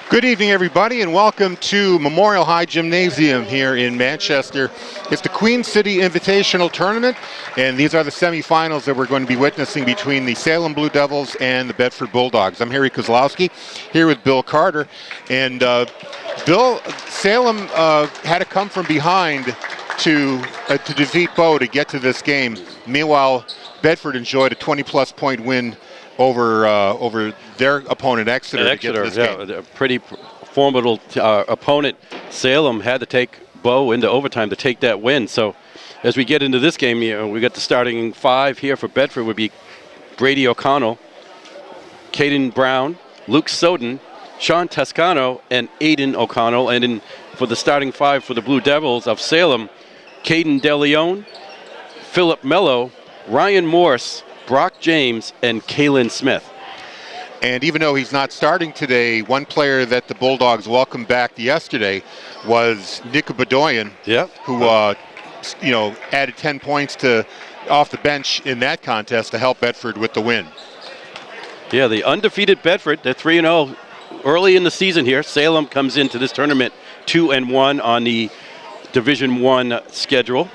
Good evening, everybody, and welcome to Memorial High Gymnasium here in Manchester. It's the Queen City Invitational Tournament, and these are the semifinals that we're going to be witnessing between the Salem Blue Devils and the Bedford Bulldogs. I'm Harry Kozlowski, here with Bill Carter, and Bill, Salem had to come from behind to defeat Bow to get to this game. Meanwhile, Bedford enjoyed a 20-plus point win over their opponent, Exeter, to get to this game. A pretty formidable opponent. Salem had to take Bow into overtime to take that win. So as we get into this game, we got the starting five here for Bedford would be Brady O'Connell, Caden Brown, Luke Soden, Sean Toscano, and Aiden O'Connell. And for the starting five for the Blue Devils of Salem, Caden DeLeon, Philip Mello, Ryan Morse, Brock James, and Kalen Smith. And even though he's not starting today, one player that the Bulldogs welcomed back yesterday was Nick Bedoyan, who added 10 points off the bench in that contest to help Bedford with the win. Yeah, the undefeated Bedford, they're 3-0 early in the season here. Salem comes into this tournament 2-1 on the Division I schedule.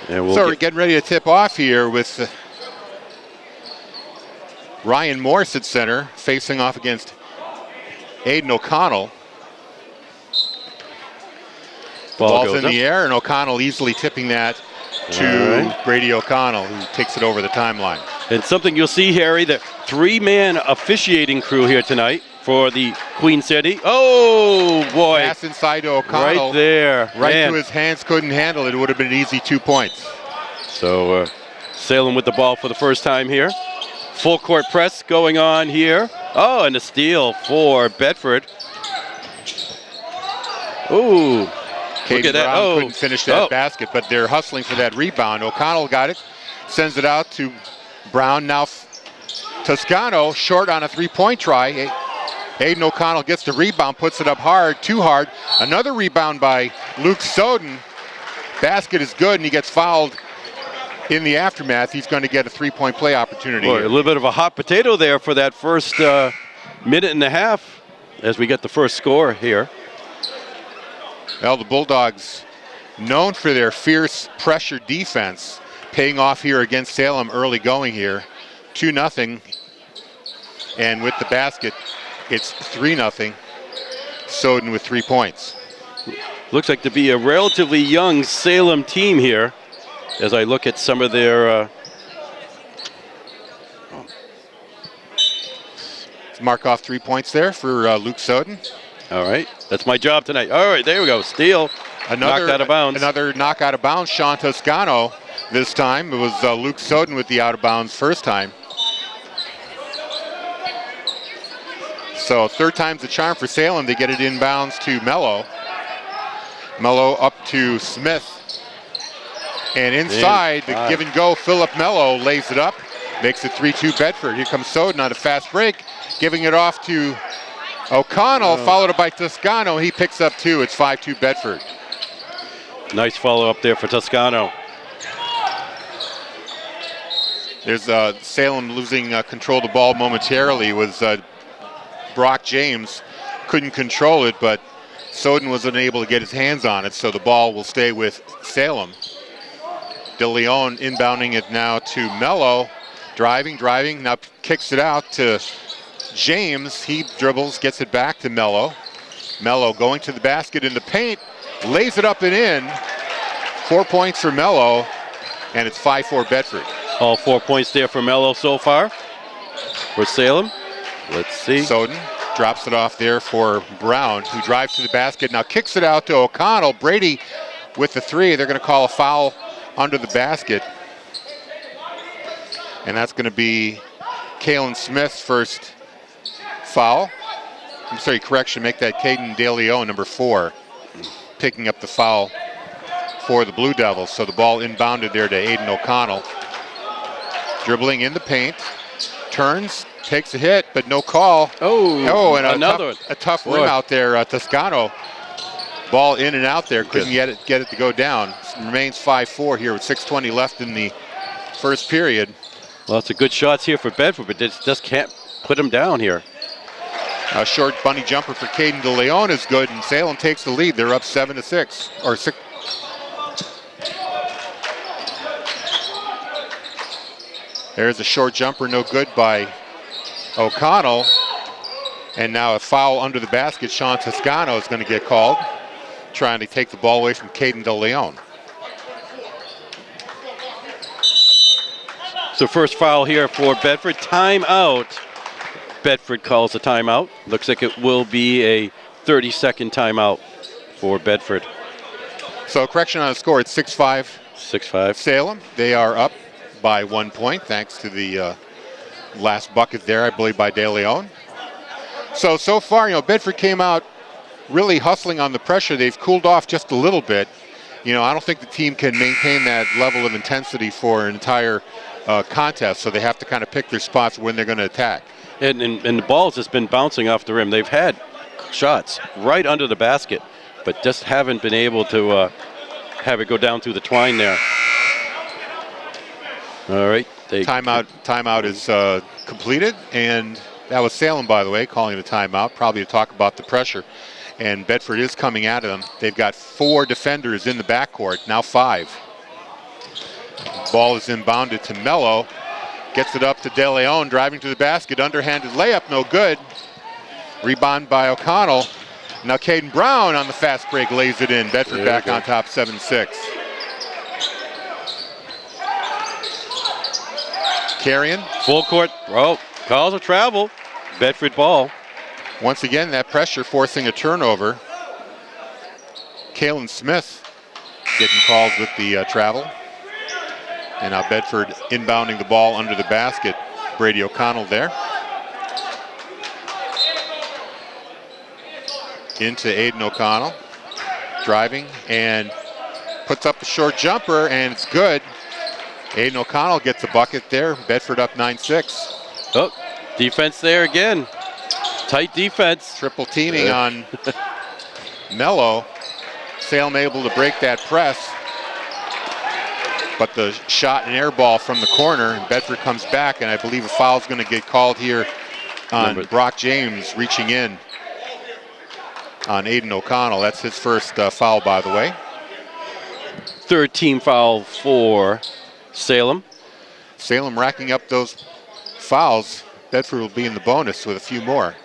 We're getting ready to tip off here with Ryan Morse at center, facing off against Aiden O'Connell. Ball's in the air, and O'Connell easily tipping that to Brady O'Connell, who takes it over the timeline. And something you'll see, Harry, the three-man officiating crew here tonight for the Queen City. Oh, boy. Pass inside to O'Connell. Right there. Right to his hands, couldn't handle it. It would have been an easy 2 points. So Salem with the ball for the first time here. Full court press going on here. Oh, and a steal for Bedford. Ooh. Look at that. Oh, couldn't finish that basket, but they're hustling for that rebound. O'Connell got it, sends it out to Brown. Now Toscano short on a three-point try. Aiden O'Connell gets the rebound, puts it up hard, too hard. Another rebound by Luke Soden. Basket is good, and he gets fouled in the aftermath. He's going to get a three-point play opportunity. Boy, a little bit of a hot potato there for that first minute and a half as we get the first score here. Well, the Bulldogs, known for their fierce pressure defense, paying off here against Salem early going here. 2-0. And with the basket, it's 3-0. Soden with 3 points. Looks like to be a relatively young Salem team here as I look at some of their... Mark off 3 points there for Luke Soden. All right, that's my job tonight. All right, there we go. Steal. Knocked out of bounds. Another knock out of bounds. Sean Toscano this time. It was Luke Soden with the out of bounds first time. So third time's the charm for Salem. They get it inbounds to Mello. Mello up to Smith. And inside, the give and go, Philip Mello lays it up. Makes it 3-2 Bedford. Here comes Soden on a fast break. Giving it off to O'Connell, followed by Toscano. He picks up two. It's 5-2 Bedford. Nice follow up there for Toscano. There's Salem losing control of the ball momentarily. Was Brock James. Couldn't control it, but Soden was unable to get his hands on it, so the ball will stay with Salem. DeLeon inbounding it now to Mello. Driving, now kicks it out to James. He dribbles, gets it back to Mello. Mello going to the basket in the paint, lays it up and in. 4 points for Mello, and it's 5-4 Bedford. All 4 points there for Mello so far for Salem. Let's see. Soden drops it off there for Brown, who drives to the basket, now kicks it out to O'Connell. Brady with the three. They're going to call a foul under the basket. And that's going to be Kalen Smith's first foul. I'm sorry, correction, make that Caden DeLeon, number 4, picking up the foul for the Blue Devils. So the ball inbounded there to Aiden O'Connell. Dribbling in the paint, turns, takes a hit, but no call. And another a tough rim out there. Toscano, ball in and out there, couldn't get it to go down. Remains 5-4 here with 6:20 left in the first period. Well, it's a good shots here for Bedford, but just can't put him down here. A short bunny jumper for Caden DeLeon is good, and Salem takes the lead. They're up 7-6, or 6. There's a short jumper, no good by O'Connell. And now a foul under the basket. Sean Toscano is going to get called, trying to take the ball away from Caden DeLeon. So first foul here for Bedford. Timeout. Bedford calls a timeout. Looks like it will be a 30-second timeout for Bedford. So correction on the score, it's 6-5. 6-5. Salem. They are up by 1 point thanks to the last bucket there, I believe, by De Leon. So far, Bedford came out really hustling on the pressure. They've cooled off just a little bit. I don't think the team can maintain that level of intensity for an entire contest, so they have to kind of pick their spots when they're going to attack. And the ball's just been bouncing off the rim. They've had shots right under the basket, but just haven't been able to have it go down through the twine there. All right. Timeout is completed, and that was Salem, by the way, calling the timeout, probably to talk about the pressure. And Bedford is coming at them. They've got 4 defenders in the backcourt, now 5. Ball is inbounded to Mello. Gets it up to De Leon, driving to the basket, underhanded layup, no good. Rebound by O'Connell. Now Caden Brown on the fast break lays it in. Bedford back on top 7-6. Carrion. Full court. Oh, calls a travel. Bedford ball. Once again, that pressure forcing a turnover. Kalen Smith getting calls with the travel. And now Bedford inbounding the ball under the basket. Brady O'Connell there. Into Aiden O'Connell. Driving and puts up a short jumper, and it's good. Aiden O'Connell gets a bucket there. Bedford up 9-6. Oh, defense there again. Tight defense. Triple teaming on Mello. Salem able to break that press. But the shot and air ball from the corner, and Bedford comes back, and I believe a foul is going to get called here on Brock James reaching in on Aiden O'Connell. That's his first foul, by the way. Third team foul for Salem. Salem racking up those fouls. Bedford will be in the bonus with a few more.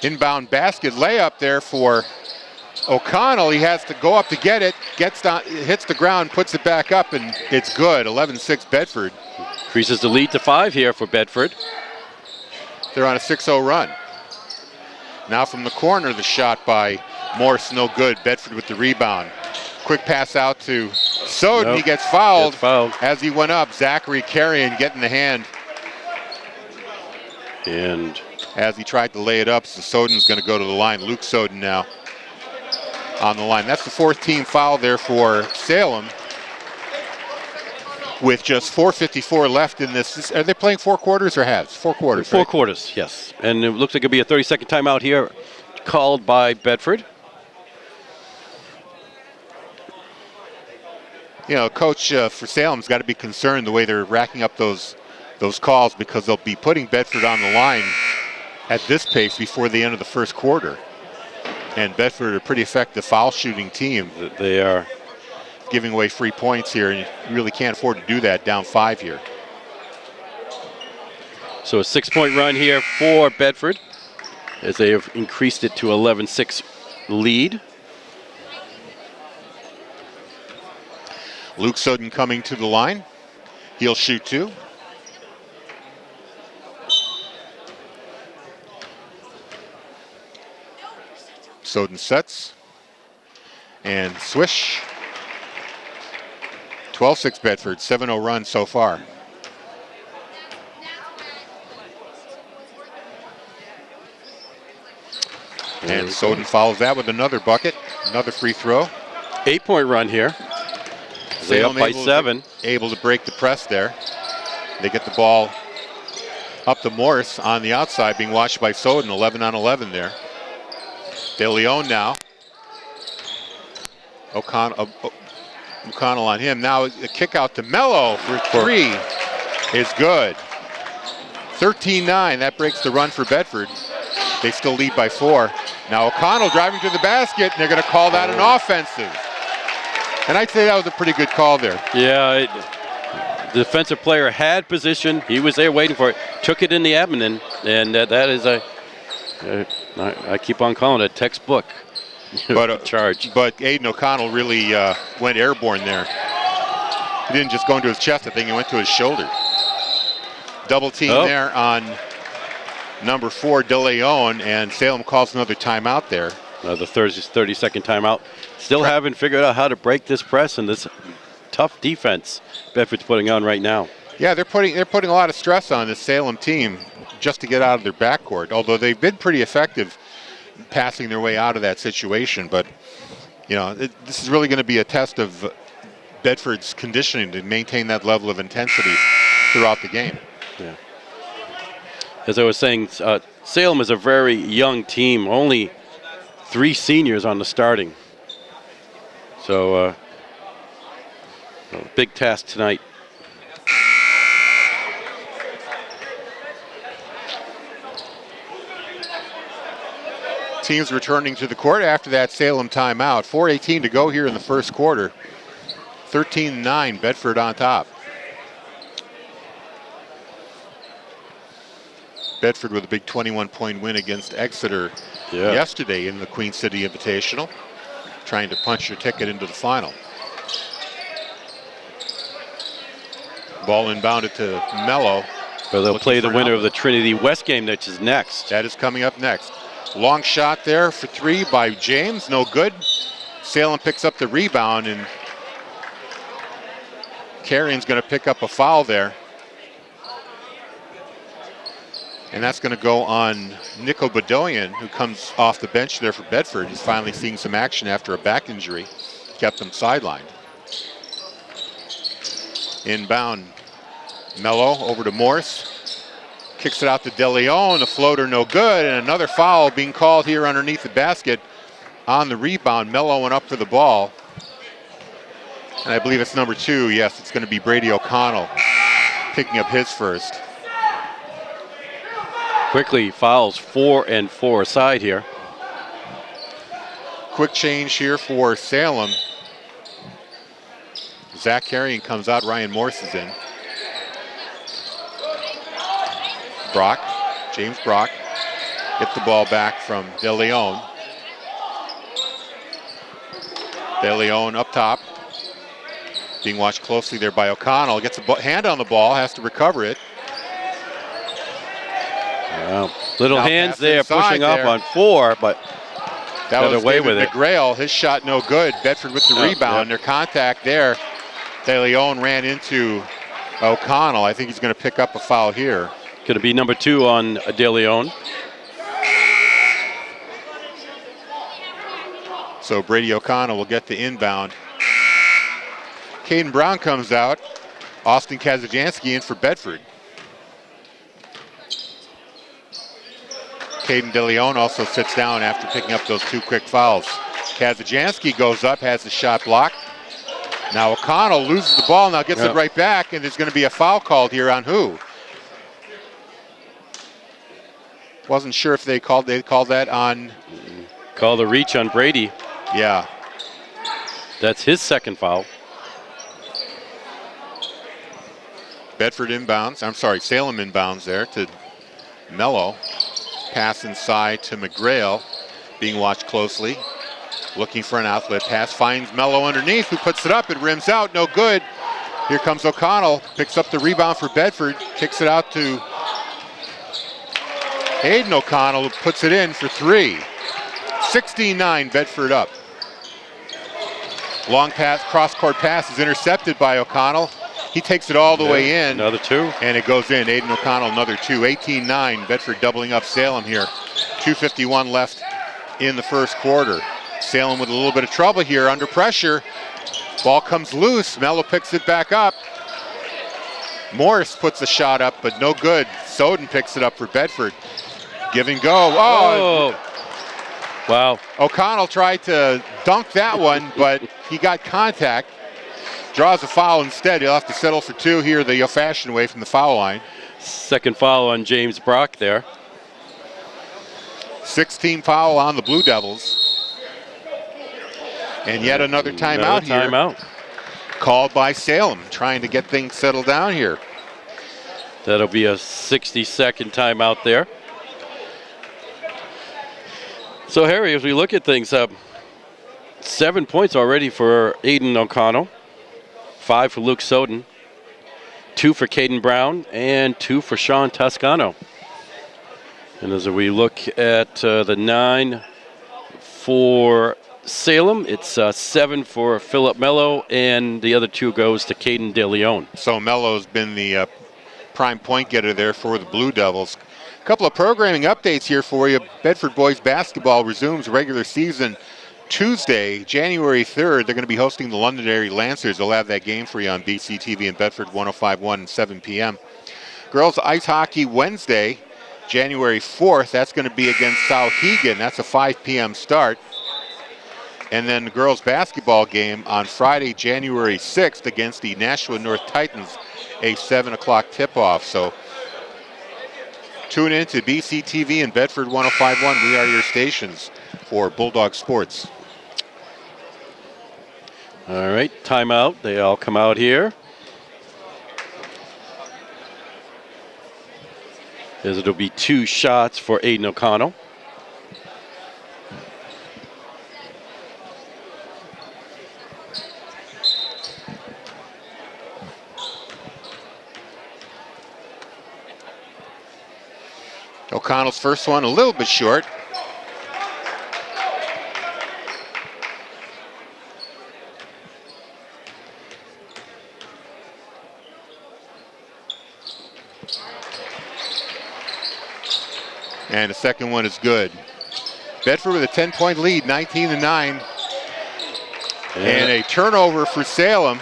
Inbound basket layup there for O'Connell. He has to go up to get it, gets down, hits the ground, puts it back up, and it's good. 11-6 Bedford. Increases the lead to 5 here for Bedford. They're on a 6-0 run. Now from the corner, the shot by Morse, no good. Bedford with the rebound. Quick pass out to Soden. Nope. He gets fouled as he went up. Zachary Carrion getting the hand. And as he tried to lay it up, so Soden's going to go to the line. Luke Soden now on the line. That's the 4th team foul there for Salem. With just 4:54 left in this. Are they playing 4 quarters or halves? 4 quarters, 4 right? quarters, yes. And it looks like it'll be a 30-second timeout here called by Bedford. Coach for Salem's got to be concerned the way they're racking up those calls, because they'll be putting Bedford on the line at this pace before the end of the first quarter. And Bedford are a pretty effective foul shooting team. They are. Giving away free points here, and you really can't afford to do that down 5 here. So a 6-point run here for Bedford as they have increased it to 11-6 lead. Luke Soden coming to the line. He'll shoot 2. Soden sets and swish. 12-6 Bedford, 7-0 run so far. And Soden follows that with another bucket, another free throw. 8-point run here. They up by 7. Able to break the press there. They get the ball up to Morris on the outside, being watched by Soden, 11 on 11 there. De Leon now. O'Connell on him. Now a kick out to Mello for 3 is good. 13-9, that breaks the run for Bedford. They still lead by 4. Now O'Connell driving to the basket, and they're going to call that an offensive. And I'd say that was a pretty good call there. Yeah, the defensive player had position. He was there waiting for it. Took it in the abdomen, and that is I keep on calling it a textbook charge. But Aiden O'Connell really went airborne there. He didn't just go into his chest, I think he went to his shoulder. Double team there on number 4, De Leon, and Salem calls another timeout there. The 30-second timeout. Still haven't figured out how to break this press and this tough defense Bedford's putting on right now. Yeah, they're putting a lot of stress on this Salem team just to get out of their backcourt, although they've been pretty effective passing their way out of that situation. But, you know, this is really going to be a test of Bedford's conditioning to maintain that level of intensity throughout the game. Yeah. As I was saying, Salem is a very young team, only 3 seniors on the starting. So, big task tonight. Teams returning to the court after that Salem timeout. 4:18 to go here in the first quarter. 13-9, Bedford on top. Bedford with a big 21-point win against Exeter yesterday in the Queen City Invitational, trying to punch your ticket into the final. Ball inbounded to Mello. Well, they'll play the winner of the Trinity West game, which is next. That is coming up next. Long shot there for 3 by James, no good. Salem picks up the rebound, and Carrion's going to pick up a foul there. And that's going to go on Nico Bedoyan, who comes off the bench there for Bedford. He's finally seeing some action after a back injury. Kept him sidelined. Inbound, Mello over to Morse. Kicks it out to De Leon, a floater no good, and another foul being called here underneath the basket on the rebound. Mello went up for the ball. And I believe it's number 2. Yes, it's going to be Brady O'Connell picking up his first. Quickly fouls 4 and 4 aside here. Quick change here for Salem. Zach Carrion comes out, Ryan Morse is in. Brock, James Brock, gets the ball back from De Leon. De Leon up top, being watched closely there by O'Connell. Gets a hand on the ball, has to recover it. Wow. Little now hands there, pushing up on 4, but that got was away David with it. McGrail. His shot no good. Bedford with the rebound. Their contact there. De Leon ran into O'Connell. I think he's going to pick up a foul here. Going to be number 2 on De Leon. So Brady O'Connell will get the inbound. Caden Brown comes out. Austin Kazajanski in for Bedford. Caden De Leon also sits down after picking up those 2 quick fouls. Kazajanski goes up, has the shot blocked. Now O'Connell loses the ball, now gets it right back, and there's going to be a foul called here on who? Wasn't sure if they called that on. Call the reach on Brady. Yeah. That's his second foul. Bedford inbounds. I'm sorry, Salem inbounds there to Mello. Pass inside to McGrail, being watched closely. Looking for an outlet pass, finds Mello underneath, who puts it up. It rims out, no good. Here comes O'Connell, picks up the rebound for Bedford, kicks it out to Aiden O'Connell, who puts it in for 3. 16-9, Bedford up. Long pass, cross-court pass is intercepted by O'Connell. He takes it all the way in. Another 2. And it goes in. Aiden O'Connell, another 2. 18-9, Bedford doubling up Salem here. 2:51 left in the first quarter. Salem with a little bit of trouble here, under pressure. Ball comes loose. Mello picks it back up. Morris puts a shot up, but no good. Soden picks it up for Bedford. Give and go. Oh! Wow. O'Connell tried to dunk that one, but he got contact. Draws a foul instead. He'll have to settle for 2 here the fashion way from the foul line. Second foul on James Brock there. 16 foul on the Blue Devils. And yet another timeout here. Timeout. Called by Salem, trying to get things settled down here. That'll be a 60-second timeout there. So, Harry, as we look at things, 7 points already for Aiden O'Connell, 5 for Luke Soden, 2 for Caden Brown, and 2 for Sean Toscano. And as we look at the 9 for Salem, it's 7 for Philip Mello, and the other 2 goes to Caden De Leon. So Mello's been the prime point getter there for the Blue Devils. A couple of programming updates here for you. Bedford boys basketball resumes regular season Tuesday, January 3rd. They're going to be hosting the Londonderry Lancers. They'll have that game for you on BCTV in Bedford, 105.1 and 7 p.m. Girls ice hockey Wednesday, January 4th. That's going to be against Souhegan. That's a 5 p.m. start. And then the girls basketball game on Friday, January 6th against the Nashua North Titans, a 7 o'clock tip-off. So tune in to BCTV and Bedford 105.1. We are your stations for Bulldog Sports. All right, timeout. They all come out here. As it'll be 2 shots for Aiden O'Connell. O'Connell's first one a little bit short. And the second one is good. Bedford with a 10-point lead, 19-9. And a turnover for Salem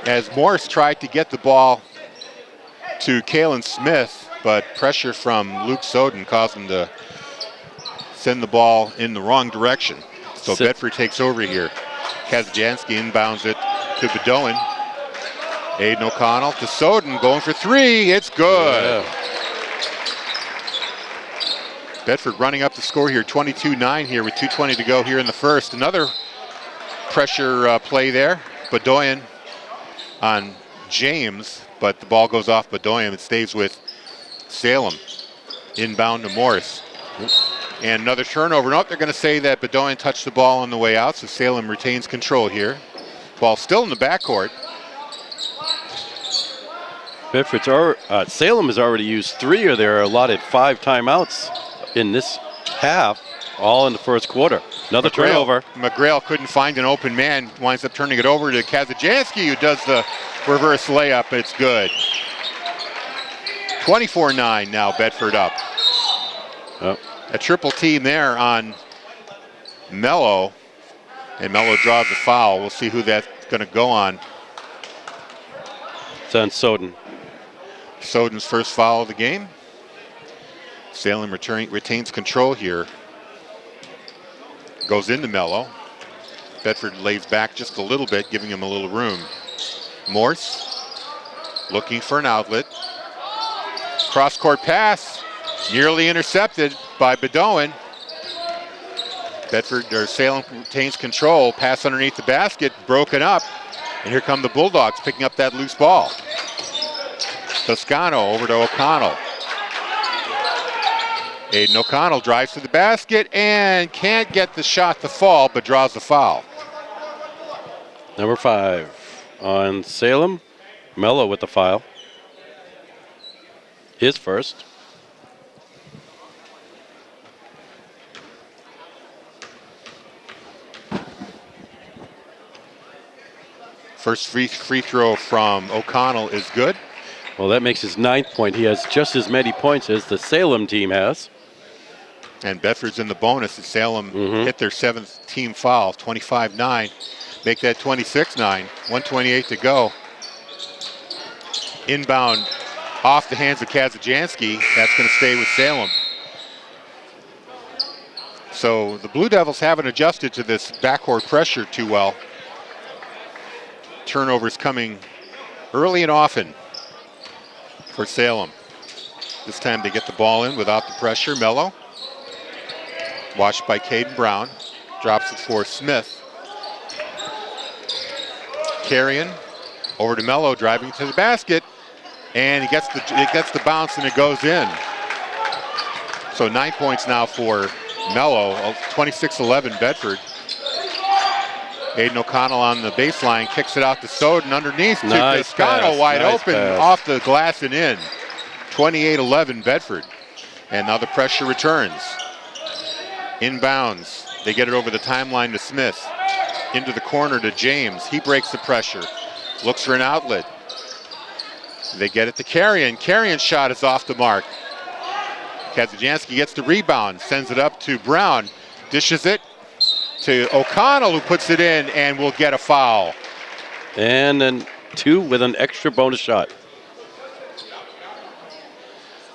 as Morse tried to get the ball to Kalen Smith, but pressure from Luke Soden caused him to send the ball in the wrong direction. So Bedford takes over here. Kazajanski inbounds it to Bedoin. Aiden O'Connell to Soden, going for 3. It's good. Yeah. Bedford running up the score here, 22-9 here with 2:20 to go here in the first. Another pressure play there. Bedoin on James, but the ball goes off Bedoin. It stays with Salem. Inbound to Morris. And another turnover. Nope, they're going to say that Bedoin touched the ball on the way out, so Salem retains control here. Ball still in the backcourt. Salem has already used 3 of their allotted 5 timeouts in this half, all in the first quarter. Another turnover. McGrail couldn't find an open man, winds up turning it over to Kazajanski, who does the reverse layup. It's good. 24-9 now, Bedford up. Oh. A triple team there on Mello, and Mello draws a foul. We'll see who that's going to go on. It's on Soden. Soden's first foul of the game. Salem retains control here. Goes into Mello. Bedford lays back just a little bit, giving him a little room. Morse looking for an outlet. Cross-court pass, nearly intercepted by Bedoin. Salem retains control. Pass underneath the basket, broken up. And here come the Bulldogs picking up that loose ball. Toscano over to O'Connell. Aiden O'Connell drives to the basket and can't get the shot to fall, but draws the foul. Number 5 on Salem. Mello with the foul. His first. First free throw from O'Connell is good. Well, that makes his 9th point. He has just as many points as the Salem team has. And Bedford's in the bonus as Salem hit their 7th team foul, 25-9. Make that 26-9, 1:28 to go. Inbound off the hands of Kazajanski. That's going to stay with Salem. So the Blue Devils haven't adjusted to this backcourt pressure too well. Turnovers coming early and often. for Salem. This time they get the ball in without the pressure. Mello, watched by Caden Brown, drops it for Smith. Carrion over to Mello, driving to the basket, and it gets the bounce and it goes in. So 9 points now for Mello, 26-11 Bedford. Aiden O'Connell on the baseline, kicks it out to Soden underneath to Toscano, wide open, off the glass and in. 28-11 Bedford. And now the pressure returns. Inbounds. They get it over the timeline to Smith. Into the corner to James. He breaks the pressure. Looks for an outlet. They get it to Carrion. Carrion's shot is off the mark. Kazajanski gets the rebound, sends it up to Brown. Dishes it to O'Connell, who puts it in and will get a foul. And then 2 with an extra bonus shot.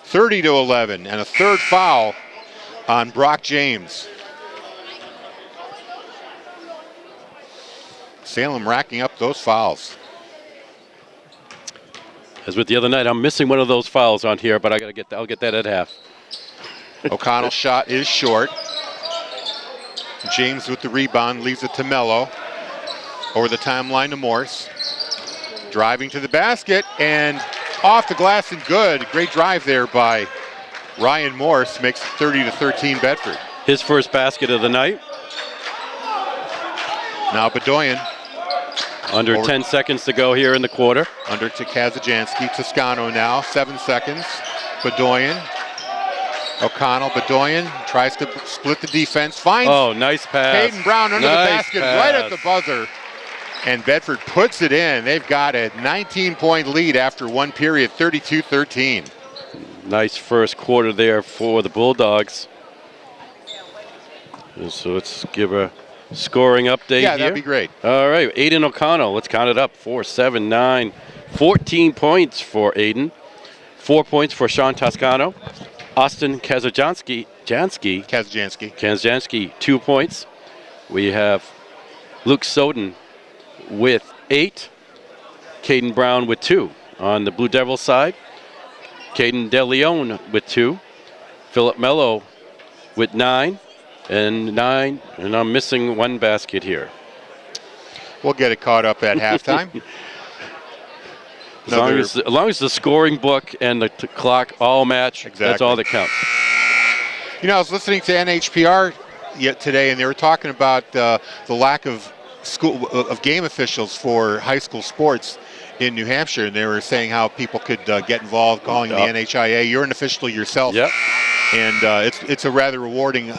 30-11, and a third foul on Brock James. Salem racking up those fouls. As with the other night, I'm missing one of those fouls on here, but I'll get that at half. O'Connell's shot is short. James with the rebound, leaves it to Mello. Over the timeline to Morse. Driving to the basket and off the glass and good. Great drive there by Ryan Morse, makes it 30-13 Bedford. His first basket of the night. Now Bedoyan. Under 10 seconds to go here in the quarter. Under to Kazajanski. Toscano now, 7 seconds. Bedoyan. O'Connell, Bedoyan tries to split the defense. Finds nice pass. Caden Brown under the basket, right at the buzzer. And Bedford puts it in. They've got a 19-point lead after one period, 32-13. Nice first quarter there for the Bulldogs. So let's give a scoring update Yeah, here. that'd be great. All right, Aiden O'Connell, let's count it up. 4, 7, 9, 14 points for Aiden. 4 points for Sean Toscano. Austin Kazajanski, 2 points. We have Luke Soden with 8. Caden Brown with 2. On the Blue Devils side, Caden DeLeon with 2. Philip Mello with 9. And I'm missing one basket here. We'll get it caught up at halftime. As long as the scoring book and the clock all match, exactly. That's all that counts. You know, I was listening to NHPR today, and they were talking about the lack of game officials for high school sports in New Hampshire, and they were saying how people could get involved calling the NHIA. You're an official yourself, yep. And it's a rather rewarding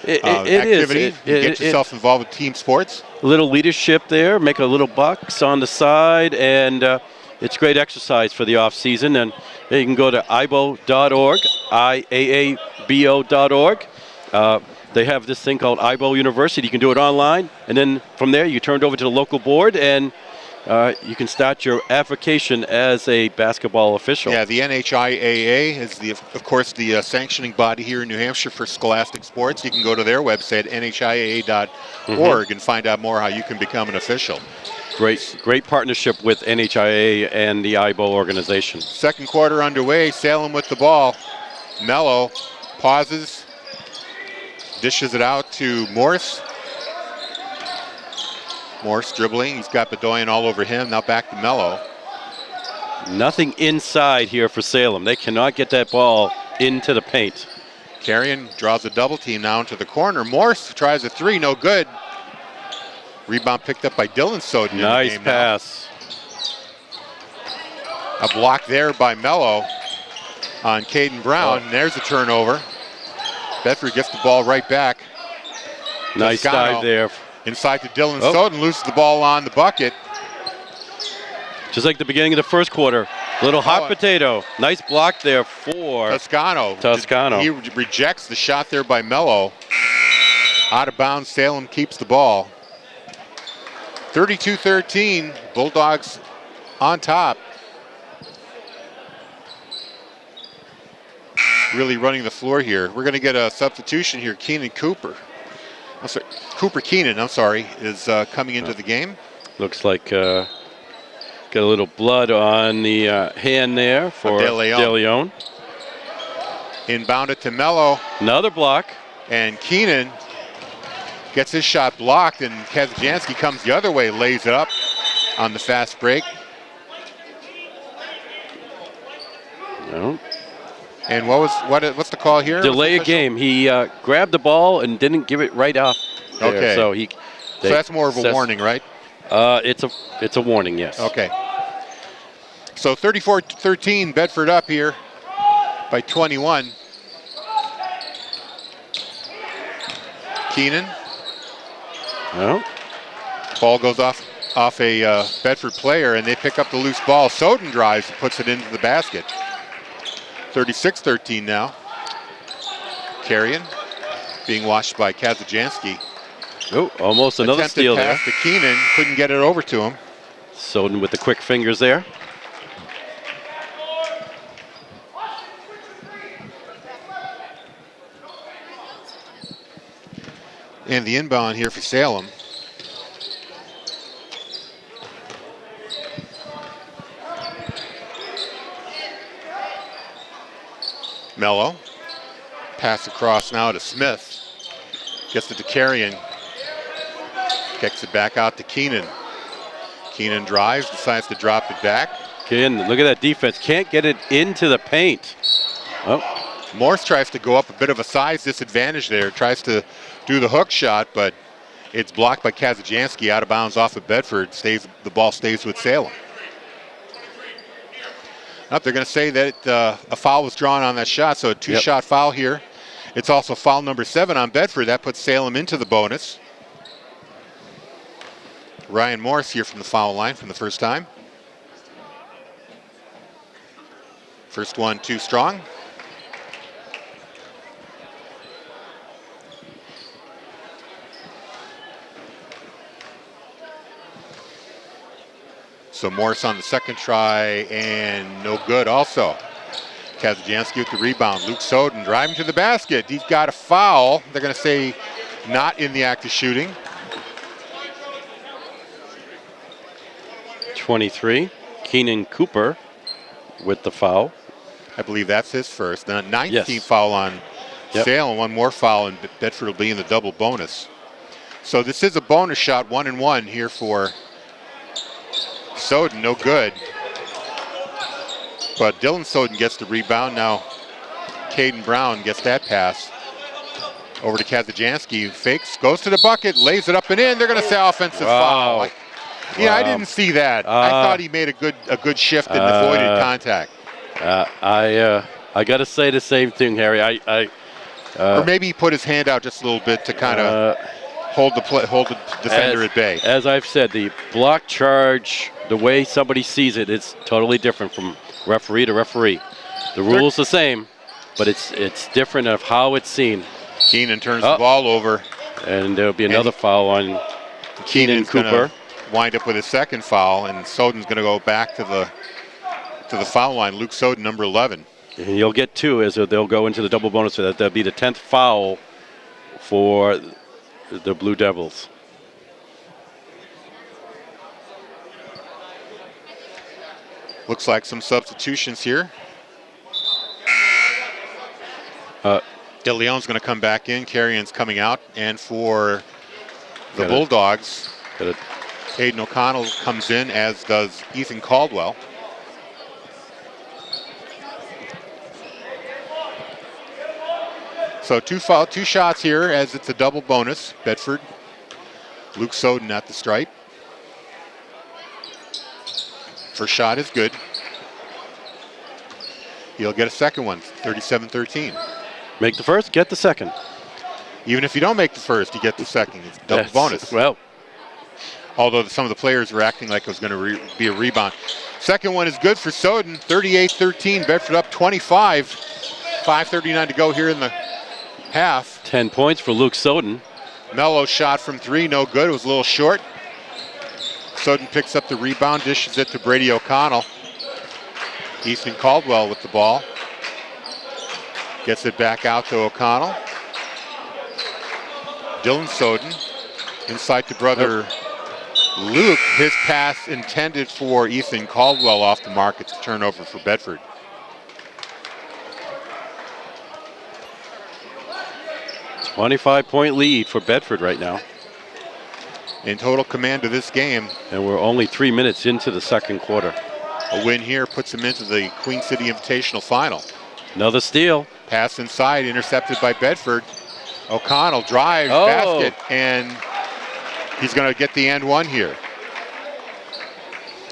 activity. Get yourself involved with team sports. A little leadership there, make a little bucks on the side, and it's great exercise for the off season. And you can go to iabo.org, IAABO.org. They have this thing called IBO University. You can do it online, and then from there you turn it over to the local board, and you can start your application as a basketball official. Yeah, the NHIAA is, of course, the sanctioning body here in New Hampshire for scholastic sports. You can go to their website, NHIAA.org, and find out more how you can become an official. Great partnership with NHIAA and the IBO organization. Second quarter underway. Salem with the ball. Mello pauses, dishes it out to Morse. Morse dribbling. He's got Bedoyan all over him. Now back to Mello. Nothing inside here for Salem. They cannot get that ball into the paint. Carrion draws a double team now into the corner. Morse tries a three. No good. Rebound picked up by Dylan Soden. Nice pass. A block there by Mello on Caden Brown. And there's a turnover. Bedford gets the ball right back. Nice dive there. Inside to Dylan Soden, loses the ball on the bucket. Just like the beginning of the first quarter. Little hot potato. Nice block there for Toscano. He rejects the shot there by Mello. Out of bounds, Salem keeps the ball. 32-13, Bulldogs on top. Really running the floor here. We're going to get a substitution here. Cooper Keenan, is coming into the game. Looks like Got a little blood on the hand there for De Leon. De Leon. Inbound it to Mello. Another block. And Keenan gets his shot blocked, and Kazajanski comes the other way, lays it up on the fast break. No. And what's the call here? Delay a game. He grabbed the ball and didn't give it right off there. Okay. So that's more of a warning, right? It's a warning, yes. Okay. So 34-13, Bedford up here by 21. Keenan. No. Ball goes off a Bedford player, and they pick up the loose ball. Soden drives and puts it into the basket. 36-13 now. Carrion being watched by Kazajanski. Oh, almost another Attempted steal there. pass to Keenan, couldn't get it over to him. Soden with the quick fingers there. And the inbound here for Salem. Mello. Pass across now to Smith. Gets it to Carrion. Kicks it back out to Keenan. Keenan drives, decides to drop it back. Again, look at that defense. Can't get it into the paint. Oh. Morse tries to go up, a bit of a size disadvantage there. Tries to do the hook shot, but it's blocked by Kazajanski out of bounds off of Bedford. The ball stays with Salem. They're going to say that a foul was drawn on that shot, so a two-shot foul here. It's also foul number 7 on Bedford. That puts Salem into the bonus. Ryan Morse here from the foul line from the first time. First one too strong. So Morse on the second try, and no good also. Kazajanski with the rebound. Luke Soden driving to the basket. He's got a foul. They're going to say not in the act of shooting. 23, Keenan Cooper with the foul. I believe that's his first. The 19th foul on Salem. One more foul, and Bedford will be in the double bonus. So this is a bonus shot, 1-1 here for Soden. No good. But Dylan Soden gets the rebound. Now Caden Brown gets that pass. Over to Kazajanski, fakes, goes to the bucket, lays it up and in. They're going to say offensive foul. I didn't see that. I thought he made a good shift and avoided contact. I got to say the same thing, Harry. Or maybe he put his hand out just a little bit to kind of hold the defender at bay. As I've said, the block charge, the way somebody sees it, it's totally different from referee to referee. The rule's the same, but it's different of how it's seen. Keenan turns the ball over. And there'll be another foul on Keenan Cooper. Wind up with a second foul, and Soden's going to go back to the foul line. Luke Soden, number 11. And you'll get 2 as they'll go into the double bonus. So that'll be the 10th foul for the Blue Devils. Looks like some substitutions here. De Leon's going to come back in. Carrion's coming out. And for the Bulldogs, Aiden O'Connell comes in, as does Ethan Caldwell. So two shots here as it's a double bonus. Bedford. Luke Soden at the stripe. First shot is good. He'll get a second one, 37-13. Make the first, get the second. Even if you don't make the first, you get the second. It's double bonus. Well, although some of the players were acting like it was going to be a rebound. Second one is good for Soden, 38-13. Bedford up 25. 5:39 to go here in the half. 10 points for Luke Soden. Mello shot from 3, no good. It was a little short. Soden picks up the rebound, dishes it to Brady O'Connell. Ethan Caldwell with the ball. Gets it back out to O'Connell. Dylan Soden inside to brother Luke, his pass intended for Ethan Caldwell off the mark. It's a turnover for Bedford. A 25-point lead for Bedford right now. In total command of this game. And we're only 3 minutes into the second quarter. A win here puts them into the Queen City Invitational final. Another steal. Pass inside, intercepted by Bedford. O'Connell drives, basket, and he's going to get the and one here.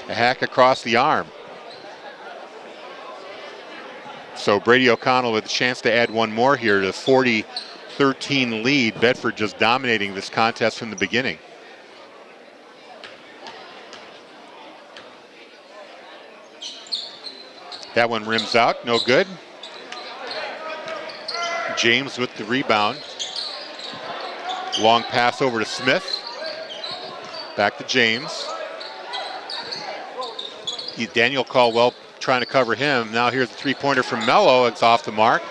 A hack across the arm. So Brady O'Connell with a chance to add one more here to 40-13 lead. Bedford just dominating this contest from the beginning. That one rims out, no good. James with the rebound. Long pass over to Smith. Back to James. Daniel Caldwell trying to cover him. Now here's the three-pointer from Mello. It's off the mark.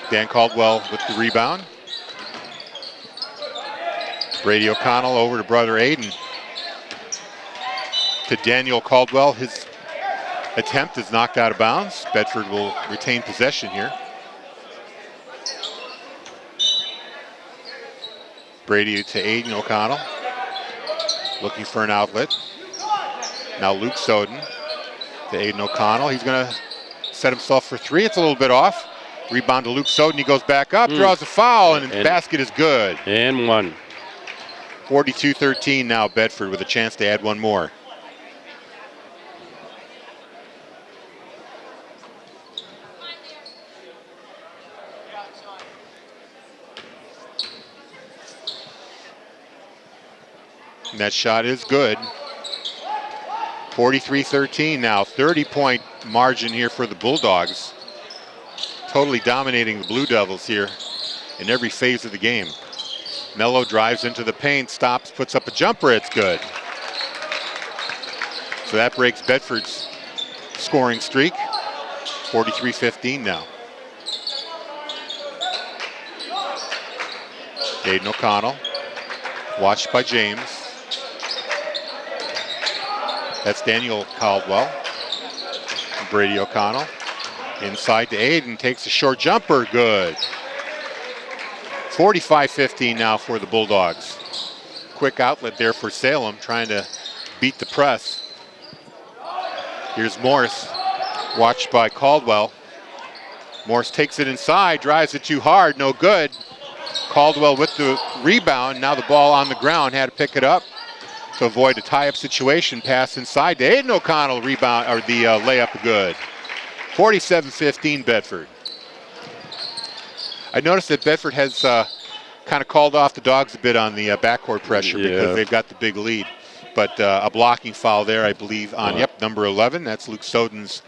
Dan Caldwell with the rebound. Brady O'Connell over to brother Aiden. To Daniel Caldwell. His attempt is knocked out of bounds. Bedford will retain possession here. Brady to Aiden O'Connell. Looking for an outlet. Now Luke Soden to Aiden O'Connell. He's going to set himself for three. It's a little bit off. Rebound to Luke Soden. He goes back up, draws a foul, and the basket is good. And one. 42-13 now Bedford with a chance to add one more. And that shot is good. 43-13 now, 30-point margin here for the Bulldogs. Totally dominating the Blue Devils here in every phase of the game. Mello drives into the paint, stops, puts up a jumper, it's good. So that breaks Bedford's scoring streak. 43-15 now. Aiden O'Connell, watched by James. That's Daniel Caldwell. Brady O'Connell. Inside to Aiden, takes a short jumper, good. 45-15 now for the Bulldogs. Quick outlet there for Salem, trying to beat the press. Here's Morris, watched by Caldwell. Morris takes it inside, drives it too hard, no good. Caldwell with the rebound, now the ball on the ground, had to pick it up to avoid a tie-up situation. Pass inside to Aiden O'Connell, rebound, or the layup good. 47-15 Bedford. I noticed that Bedford has kind of called off the Dogs a bit on the backcourt pressure because they've got the big lead. But a blocking foul there, I believe, on, number 11. That's Luke Soden's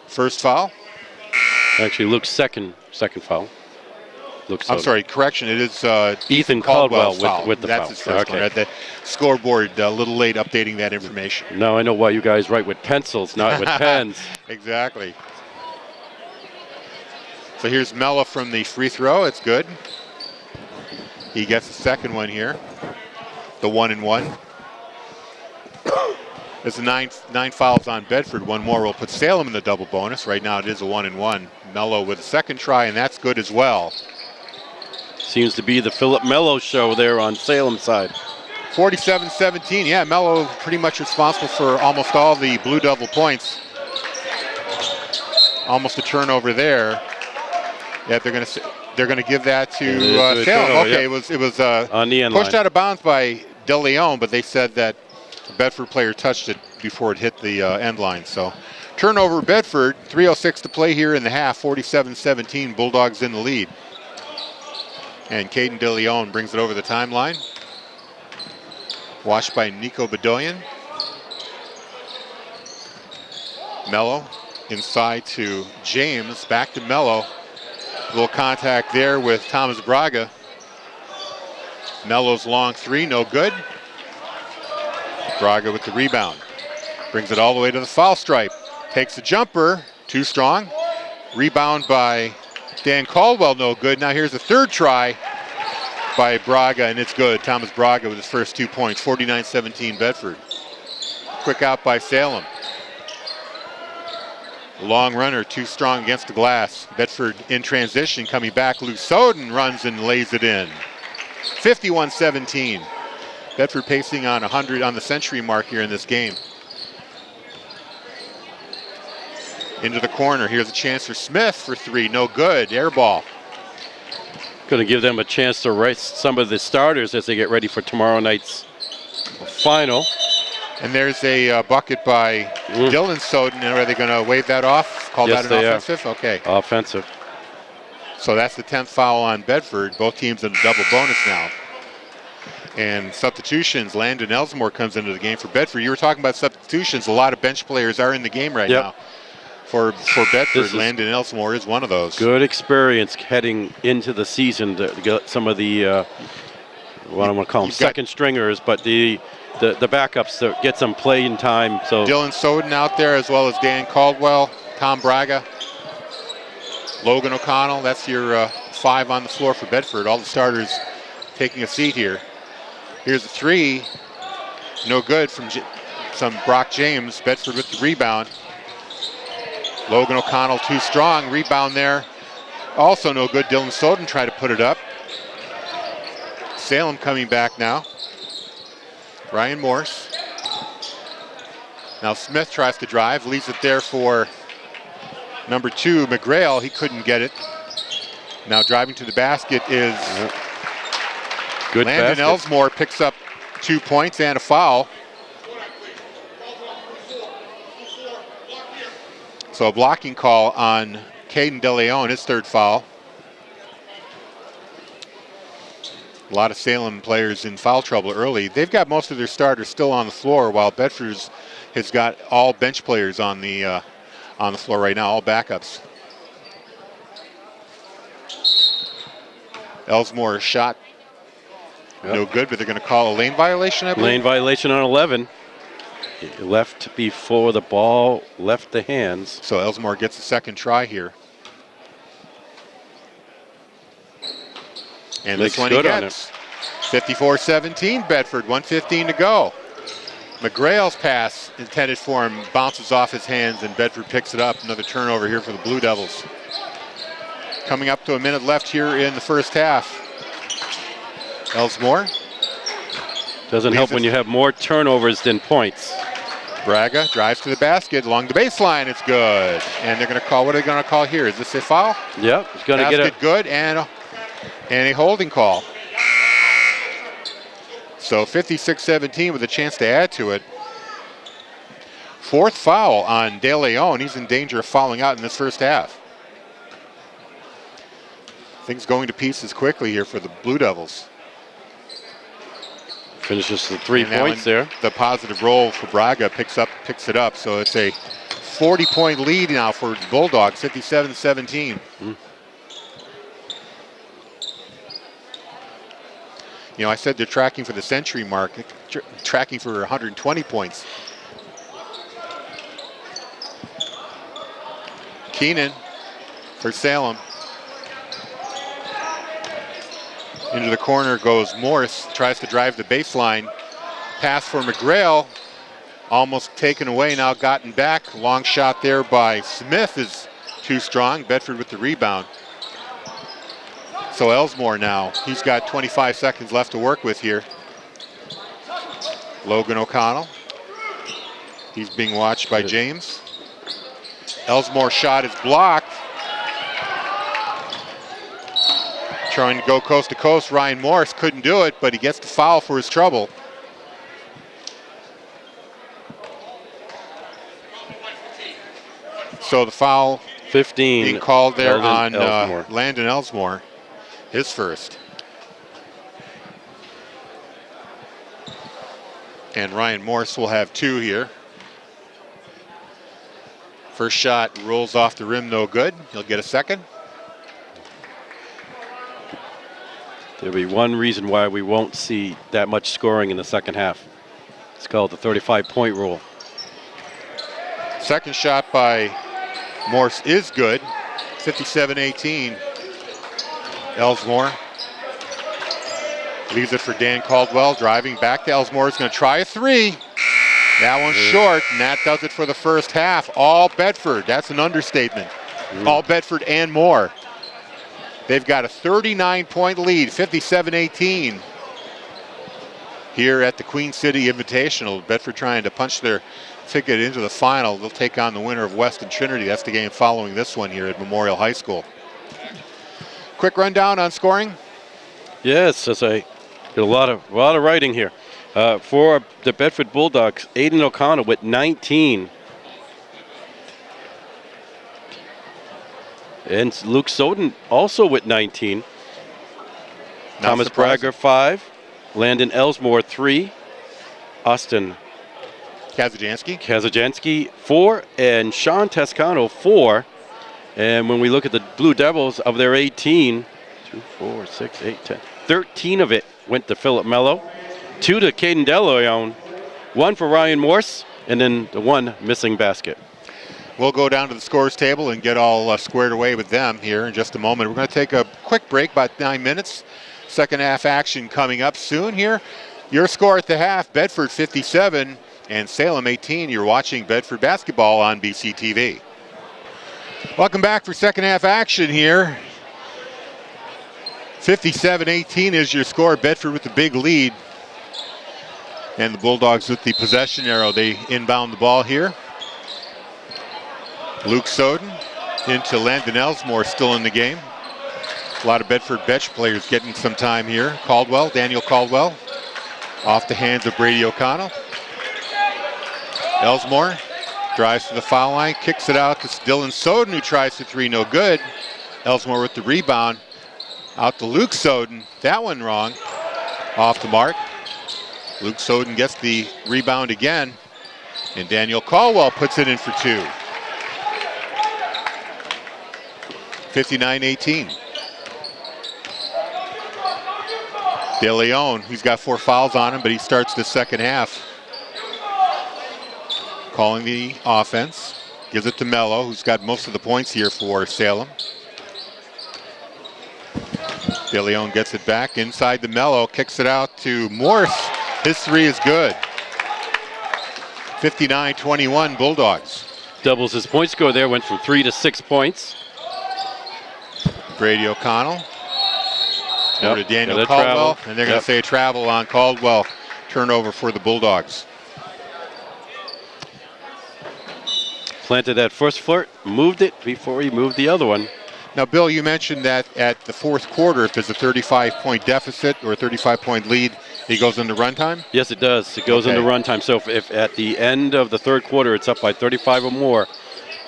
first foul. Actually, Luke's second foul. I'm sorry, correction. It is Ethan Caldwell foul. with the That's foul. his first one. At the scoreboard, a little late updating that information. Now I know why you guys write with pencils, not with pens. Exactly. So here's Mello from the free throw. It's good. He gets the second one here. The 1-and-1. There's nine fouls on Bedford. One more will put Salem in the double bonus. Right now it is a 1-and-1. Mello with a second try, and that's good as well. Seems to be the Philip Mello show there on Salem's side. 47-17. Yeah, Mello pretty much responsible for almost all the Blue Devil points. Almost a turnover there. Yeah, they're gonna give that to Salem. Turnover, okay, it was on the end pushed line. out of bounds by De Leon, but they said that the Bedford player touched it before it hit the end line. So turnover Bedford, 3:06 to play here in the half, 47-17, Bulldogs in the lead. And Caden De Leon brings it over the timeline. Watched by Nico Bedoyan. Mello inside to James, back to Mello. Little contact there with Thomas Braga. Mello's long three, no good. Braga with the rebound. Brings it all the way to the foul stripe. Takes the jumper, too strong. Rebound by Dan Caldwell, no good. Now here's a third try. by Braga, and it's good. Thomas Braga with his first 2 points, 49-17 Bedford. Quick out by Salem. Long runner, too strong against the glass. Bedford in transition, coming back. Lou Soden runs and lays it in. 51-17. Bedford pacing on 100 on the century mark here in this game. Into the corner. Here's a chance for Smith for three. No good. Air ball. Going to give them a chance to rest some of the starters as they get ready for tomorrow night's final. And there's a bucket by Dylan Soden. Are they going to wave that off? Call Yes, that an they are. offensive? Okay. Offensive. So that's the 10th foul on Bedford. Both teams in a double bonus now. And substitutions, Landon Elsmore comes into the game for Bedford. You were talking about substitutions. A lot of bench players are in the game right now. For Bedford, Landon Elsmore is one of those. Good experience heading into the season to get some of the, what I'm going to call them, second stringers, but the backups to get some playing time. So Dylan Soden out there, as well as Dan Caldwell, Tom Braga, Logan O'Connell. That's your five on the floor for Bedford. All the starters taking a seat here. Here's a three. No good from some Brock James. Bedford with the rebound. Logan O'Connell too strong. Rebound there. Also no good. Dylan Soden tried to put it up. Salem coming back now. Ryan Morse. Now Smith tries to drive. Leaves it there for number 2, McGrail. He couldn't get it. Now driving to the basket is good Landon basket. Elsmore. Picks up 2 points and a foul. So a blocking call on Caden DeLeon, his third foul. A lot of Salem players in foul trouble early. They've got most of their starters still on the floor, while Bedford's has got all bench players on the floor right now, all backups. Elsmore shot no good, but they're going to call a lane violation, I believe. Lane violation on 11. He left before the ball left the hands. So Elsmore gets a second try here. And Looks this one he good on gets. 54-17 Bedford, 1:15 to go. McGrail's pass intended for him bounces off his hands and Bedford picks it up. Another turnover here for the Blue Devils. Coming up to a minute left here in the first half. Elsmore. Doesn't help when you have more turnovers than points. Braga drives to the basket along the baseline. It's good. And they're going to call, what are they going to call here? Is this a foul? Yep, it's going to get it. Good and a holding call. So 56-17 with a chance to add to it. Fourth foul on De Leon. He's in danger of fouling out in this first half. Things going to pieces quickly here for the Blue Devils. Finishes the 3 points there. The positive roll for Braga picks it up. So it's a 40-point lead now for the Bulldogs, 57-17. You know, I said they're tracking for the century mark, tracking for 120 points. Keenan for Salem. Into the corner goes Morse, tries to drive the baseline. Pass for McGrail, almost taken away, now gotten back. Long shot there by Smith is too strong. Bedford with the rebound. So Elsmore now, he's got 25 seconds left to work with here. Logan O'Connell. He's being watched by James. Elsmore's shot is blocked. Trying to go coast to coast, Ryan Morris couldn't do it, but he gets the foul for his trouble. So the foul 15 being called there on Elsmore. Landon Elsmore, his first. And Ryan Morse will have 2 here. First shot rolls off the rim, no good. He'll get a second. There'll be one reason why we won't see that much scoring in the second half. It's called the 35-point rule. Second shot by Morse is good. 57-18. Elsmore. Leaves it for Dan Caldwell, driving back to Elsmore. Is going to try a three. That one's short, and that does it for the first half. All Bedford. That's an understatement. All Bedford and more. They've got a 39-point lead, 57-18. Here at the Queen City Invitational. Bedford trying to punch their ticket into the final. They'll take on the winner of West and Trinity. That's the game following this one here at Memorial High School. Quick rundown on scoring. Yes, as I did a lot of writing here. For the Bedford Bulldogs, Aiden O'Connor with 19. And Luke Soden also with 19. Thomas Bragger, 5. Landon Elsmore, 3. Austin Kazajansky, 4. And Sean Toscano, 4. And when we look at the Blue Devils, of their 18, 2, 4, 6, 8, 10, 13 of it went to Philip Mello, 2 to Caden DeLeon, 1 for Ryan Morse, and then the 1 missing basket. We'll go down to the scores table and get all squared away with them here in just a moment. We're going to take a quick break, about 9 minutes. Second half action coming up soon here. Your score at the half, Bedford 57 and Salem 18. You're watching Bedford basketball on BCTV. Welcome back for second half action here. 57-18 is your score. Bedford with the big lead. And the Bulldogs with the possession arrow. They inbound the ball here. Luke Soden into Landon Elsmore, still in the game. A lot of Bedford bench players getting some time here. Daniel Caldwell, off the hands of Brady O'Connell. Elsmore drives to the foul line, kicks it out to Dylan Soden, who tries to three, no good. Elsmore with the rebound, out to Luke Soden. That one wrong, off the mark. Luke Soden gets the rebound again, and Daniel Caldwell puts it in for 2. 59-18. De Leon, he's got 4 fouls on him, but he starts the second half. Calling the offense. Gives it to Mello, who's got most of the points here for Salem. De Leon gets it back inside the Mello, kicks it out to Morse. His 3 is good. 59-21 Bulldogs. Doubles his point score there, went from 3 to 6 points. Brady O'Connell. Over to Daniel Caldwell, and they're going to say a travel on Caldwell. Turnover for the Bulldogs. Planted that first foot, moved it before he moved the other one. Now, Bill, you mentioned that at the fourth quarter, if there's a 35-point deficit or a 35-point lead, it goes into runtime? Yes, it does. It goes into runtime. So if at the end of the third quarter it's up by 35 or more,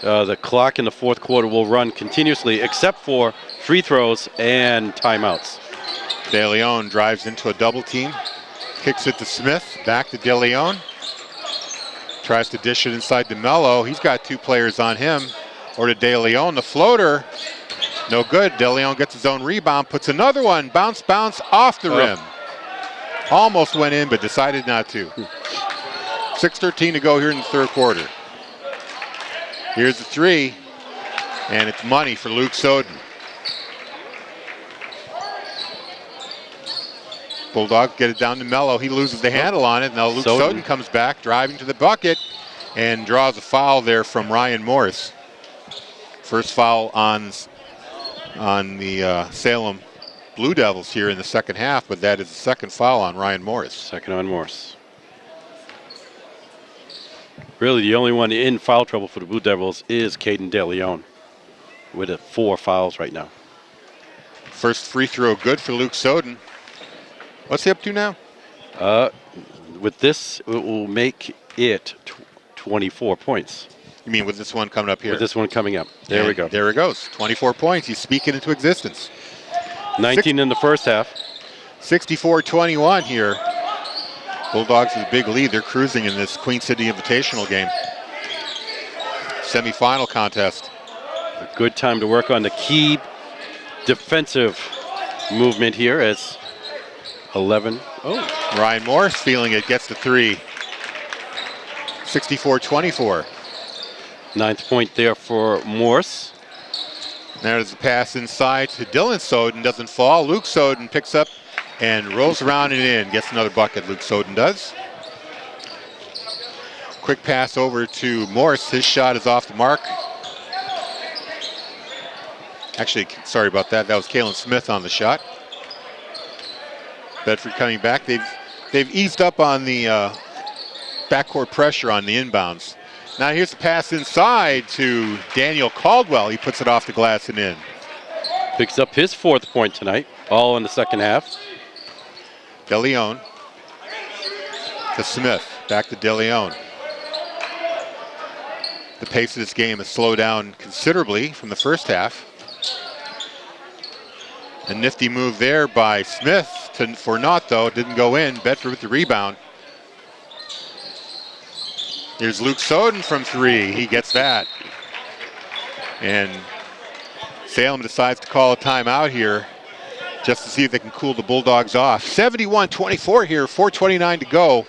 the clock in the fourth quarter will run continuously, except for free throws and timeouts. De Leon drives into a double team, kicks it to Smith, back to De Leon. Tries to dish it inside to Mello. He's got 2 players on him. Or to De Leon, the floater. No good. De Leon gets his own rebound, puts another one, bounce off the rim. Almost went in, but decided not to. 6:13 to go here in the third quarter. Here's the 3, and it's money for Luke Soden. Bulldogs get it down to Mello. He loses the handle on it. Now Luke Soden comes back, driving to the bucket, and draws a foul there from Ryan Morris. First foul on the Salem Blue Devils here in the second half, but that is the second foul on Ryan Morris. Second on Morris. Really, the only one in foul trouble for the Blue Devils is Caden DeLeon with 4 fouls right now. First free throw good for Luke Soden. What's he up to now? With this, it will make it 24 points. You mean with this one coming up here? With this one coming up. There we go. There it goes. 24 points. He's speaking into existence. 19 in the first half. 64-21 here. Bulldogs is a big lead. They're cruising in this Queen City Invitational game. Semifinal contest. A good time to work on the key defensive movement here as 11. Ryan Morris feeling it, gets the 3. 64-24. 9th point there for Morse. There's the pass inside to Dylan Soden, doesn't fall. Luke Soden picks up and rolls around and in. Gets another bucket, Luke Soden does. Quick pass over to Morse. His shot is off the mark. Actually, sorry about that. That was Kalen Smith on the shot. Bedford coming back. They've eased up on the backcourt pressure on the inbounds. Now here's the pass inside to Daniel Caldwell. He puts it off the glass and in. Picks up his 4th point tonight, all in the second half. De Leon to Smith. Back to De Leon. The pace of this game has slowed down considerably from the first half. A nifty move there by Smith for naught, though. Didn't go in. Bedford with the rebound. Here's Luke Soden from 3. He gets that. And Salem decides to call a timeout here just to see if they can cool the Bulldogs off. 71-24 here, 4:29 to go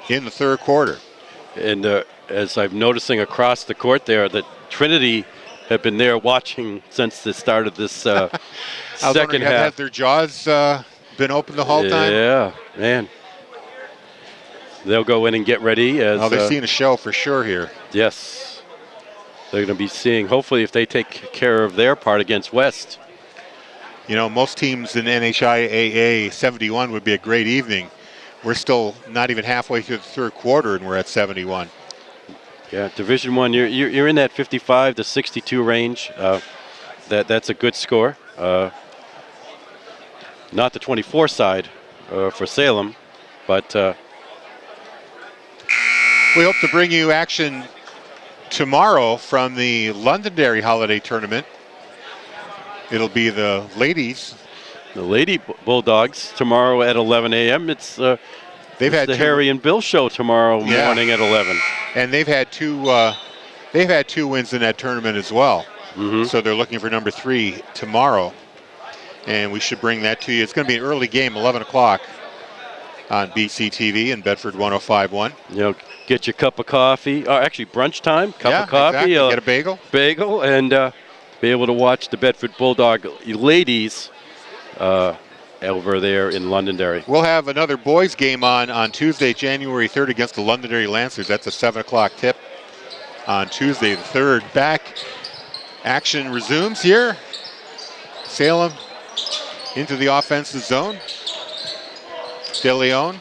in the third quarter. And as I'm noticing across the court there, that Trinity have been there watching since the start of this second half. Have their jaws been open the whole time? Yeah, man. They'll go in and get ready. They've seen a show for sure here. Yes. They're going to be seeing, hopefully, if they take care of their part against West. You know, most teams in NHIAA 71 would be a great evening. We're still not even halfway through the third quarter, and we're at 71. Yeah, Division I, you're in that 55 to 62 range. That's a good score. Not the 24 side for Salem, but we hope to bring you action tomorrow from the Londonderry Holiday Tournament. It'll be the ladies. The Lady Bulldogs tomorrow at 11 a.m. It's the Harry and Bill show tomorrow morning at 11. And they've had two wins in that tournament as well. Mm-hmm. So they're looking for number 3 tomorrow. And we should bring that to you. It's going to be an early game, 11 o'clock on BCTV and Bedford 105.1. You know, get your cup of coffee, or actually brunch time, cup of coffee. Exactly. Get a bagel. Bagel, and be able to watch the Bedford Bulldog ladies over there in Londonderry. We'll have another boys game on Tuesday, January 3rd against the Londonderry Lancers. That's a 7 o'clock tip on Tuesday the 3rd. Back action resumes here. Salem into the offensive zone. De Leon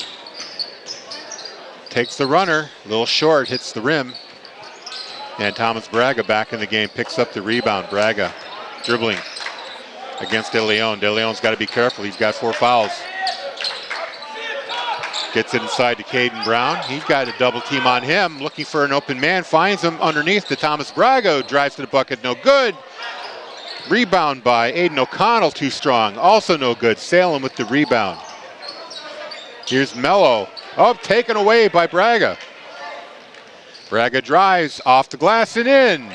takes the runner, a little short, hits the rim. And Thomas Braga back in the game, picks up the rebound. Braga dribbling against De Leon. De Leon's got to be careful. He's got 4 fouls. Gets it inside to Caden Brown. He's got a double team on him, looking for an open man. Finds him underneath to Thomas Braga, who drives to the bucket, no good. Rebound by Aiden O'Connell, too strong. Also no good. Salem with the rebound. Here's Mello. Oh, taken away by Braga. Braga drives off the glass and in.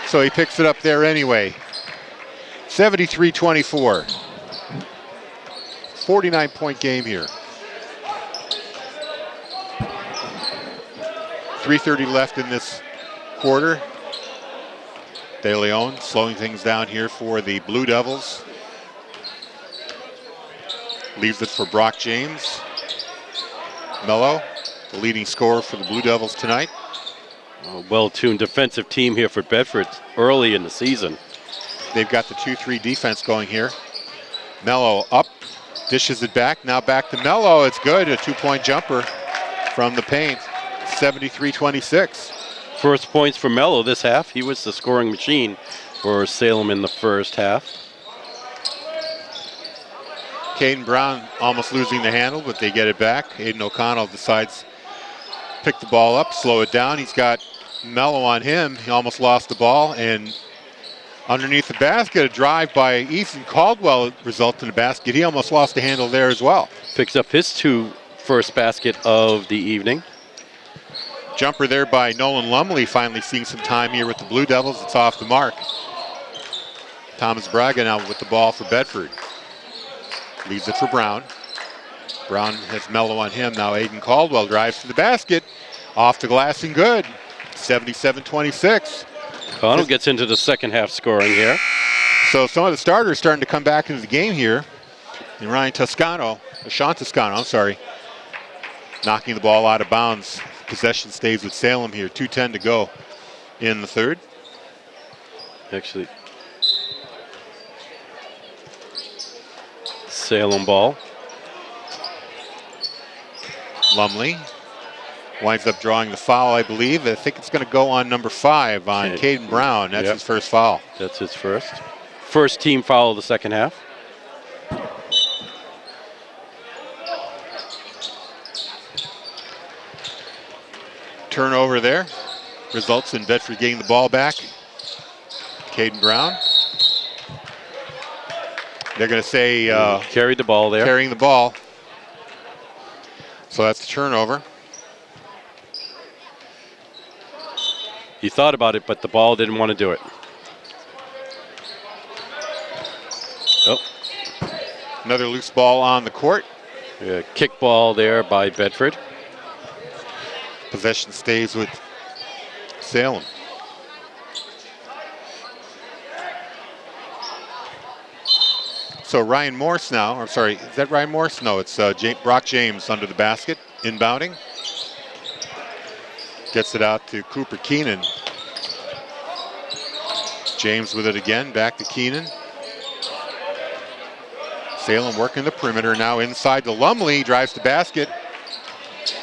So he picks it up there anyway. 73-24. 49-point game here. 3:30 left in this quarter. De Leon slowing things down here for the Blue Devils. Leaves it for Brock James. Mello, the leading scorer for the Blue Devils tonight. A well-tuned defensive team here for Bedford early in the season. They've got the 2-3 defense going here. Mello up, dishes it back. Now back to Mello. It's good. A 2-point jumper from the paint. 73-26. First points for Mello this half. He was the scoring machine for Salem in the first half. Caden Brown almost losing the handle, but they get it back. Aiden O'Connell decides to pick the ball up, slow it down. He's got Mello on him. He almost lost the ball, and underneath the basket, a drive by Ethan Caldwell resulted in a basket. He almost lost the handle there as well. Picks up his first basket of the evening. Jumper there by Nolan Lumley, finally seeing some time here with the Blue Devils. It's off the mark. Thomas Braga now with the ball for Bedford. Leaves it for Brown. Brown has Mello on him. Now Aiden Caldwell drives to the basket. Off the glass and good. 77-26. Connell gets into the second half scoring here. So some of the starters starting to come back into the game here. And Sean Toscano, I'm sorry, knocking the ball out of bounds. Possession stays with Salem here. 2:10 to go in the third. Actually, Salem ball. Lumley winds up drawing the foul, I believe. I think it's going to go on number 5 on Caden Brown. That's his first foul. That's his first. First team foul of the second half. Turnover there. Results in Bedford getting the ball back. Caden Brown. They're going to say carried the ball there. Carrying the ball. So that's the turnover. He thought about it, but the ball didn't want to do it. Oh. Another loose ball on the court. Kick ball there by Bedford. Possession stays with Salem. So Ryan Morse now, I'm sorry, is that Ryan Morse? No, it's Brock James under the basket, inbounding. Gets it out to Cooper Keenan. James with it again, back to Keenan. Salem working the perimeter now inside to Lumley, drives the basket,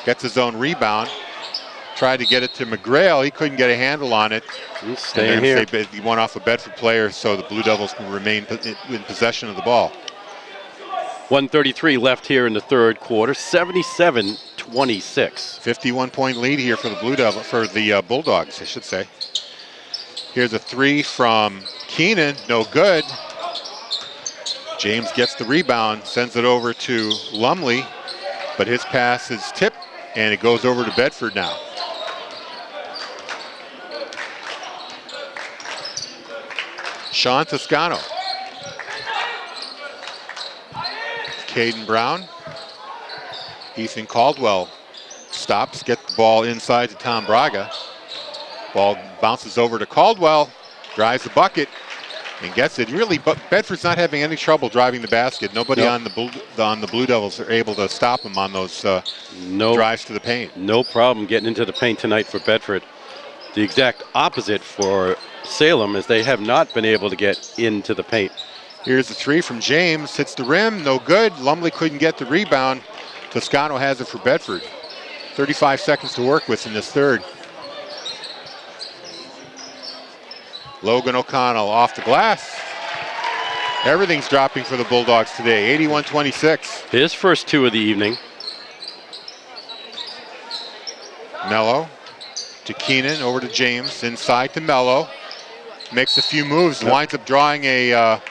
gets his own rebound. Tried to get it to McGrail, he couldn't get a handle on it. He's staying here. He went off a Bedford player, so the Blue Devils can remain in possession of the ball. 1:33 left here in the third quarter, 77-26. 51-point lead here for the Bulldogs, I should say. Here's a 3 from Keenan, no good. James gets the rebound, sends it over to Lumley, but his pass is tipped, and it goes over to Bedford now. Sean Toscano. Caden Brown. Ethan Caldwell stops, gets the ball inside to Tom Braga. Ball bounces over to Caldwell, drives the bucket, and gets it. Really, but Bedford's not having any trouble driving the basket. Nobody on the Blue Devils are able to stop him on those drives to the paint. No problem getting into the paint tonight for Bedford. The exact opposite for Salem is they have not been able to get into the paint. Here's the 3 from James, hits the rim, no good. Lumley couldn't get the rebound. Toscano has it for Bedford. 35 seconds to work with in this third. Logan O'Connell off the glass. Everything's dropping for the Bulldogs today, 81-26. His first 2 of the evening. Mello to Keenan, over to James, inside to Mello. Makes a few moves, winds up drawing a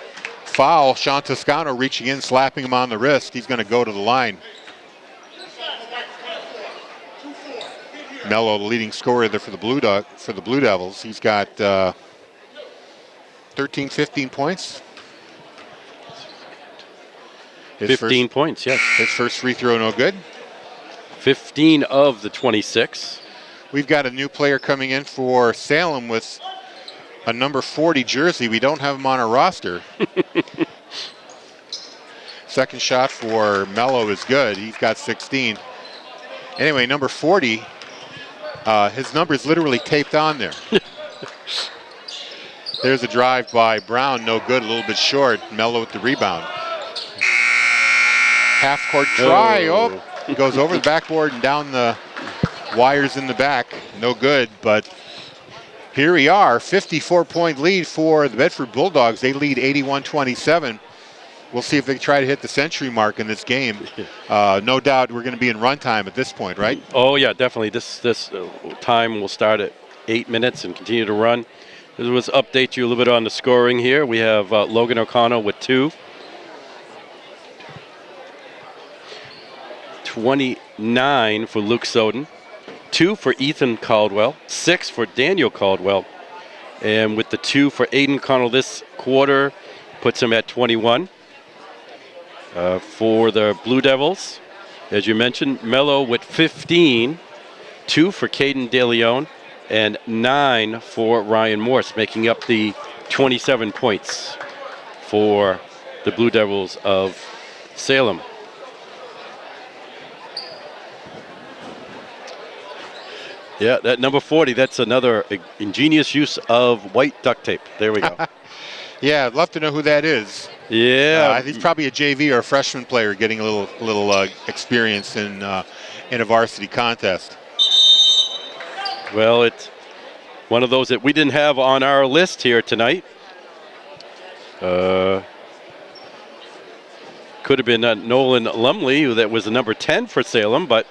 foul. Sean Toscano reaching in, slapping him on the wrist. He's going to go to the line. Mello, the leading scorer there for the Blue Devils. He's got 13, 15 points. 15 points, yes. His first free throw, no good. 15 of the 26. We've got a new player coming in for Salem with a number 40 jersey. We don't have him on our roster. Second shot for Mello is good. He's got 16. Anyway, number 40, his number is literally taped on there. There's a drive by Brown, no good, a little bit short. Mello with the rebound. Half-court try. Oh, he goes over the backboard and down the wires in the back. No good, but here we are. 54-point lead for the Bedford Bulldogs. They lead 81-27. We'll see if they try to hit the century mark in this game. No doubt we're going to be in runtime at this point, right? Oh, yeah, definitely. This time will start at 8 minutes and continue to run. Let's update you a little bit on the scoring here. We have Logan O'Connell with 2. 29 for Luke Soden. 2 for Ethan Caldwell. 6 for Daniel Caldwell. And with the 2 for Aiden Connell this quarter, puts him at 21. For the Blue Devils, as you mentioned, Mello with 15. 2 for Caden DeLeon. And 9 for Ryan Morse, making up the 27 points for the Blue Devils of Salem. Yeah, that number 40, that's another ingenious use of white duct tape. There we go. Yeah, I'd love to know who that is. Yeah. He's probably a JV or a freshman player getting a little experience in a varsity contest. Well, it's one of those that we didn't have on our list here tonight. Could have been Nolan Lumley, that was the number 10 for Salem, but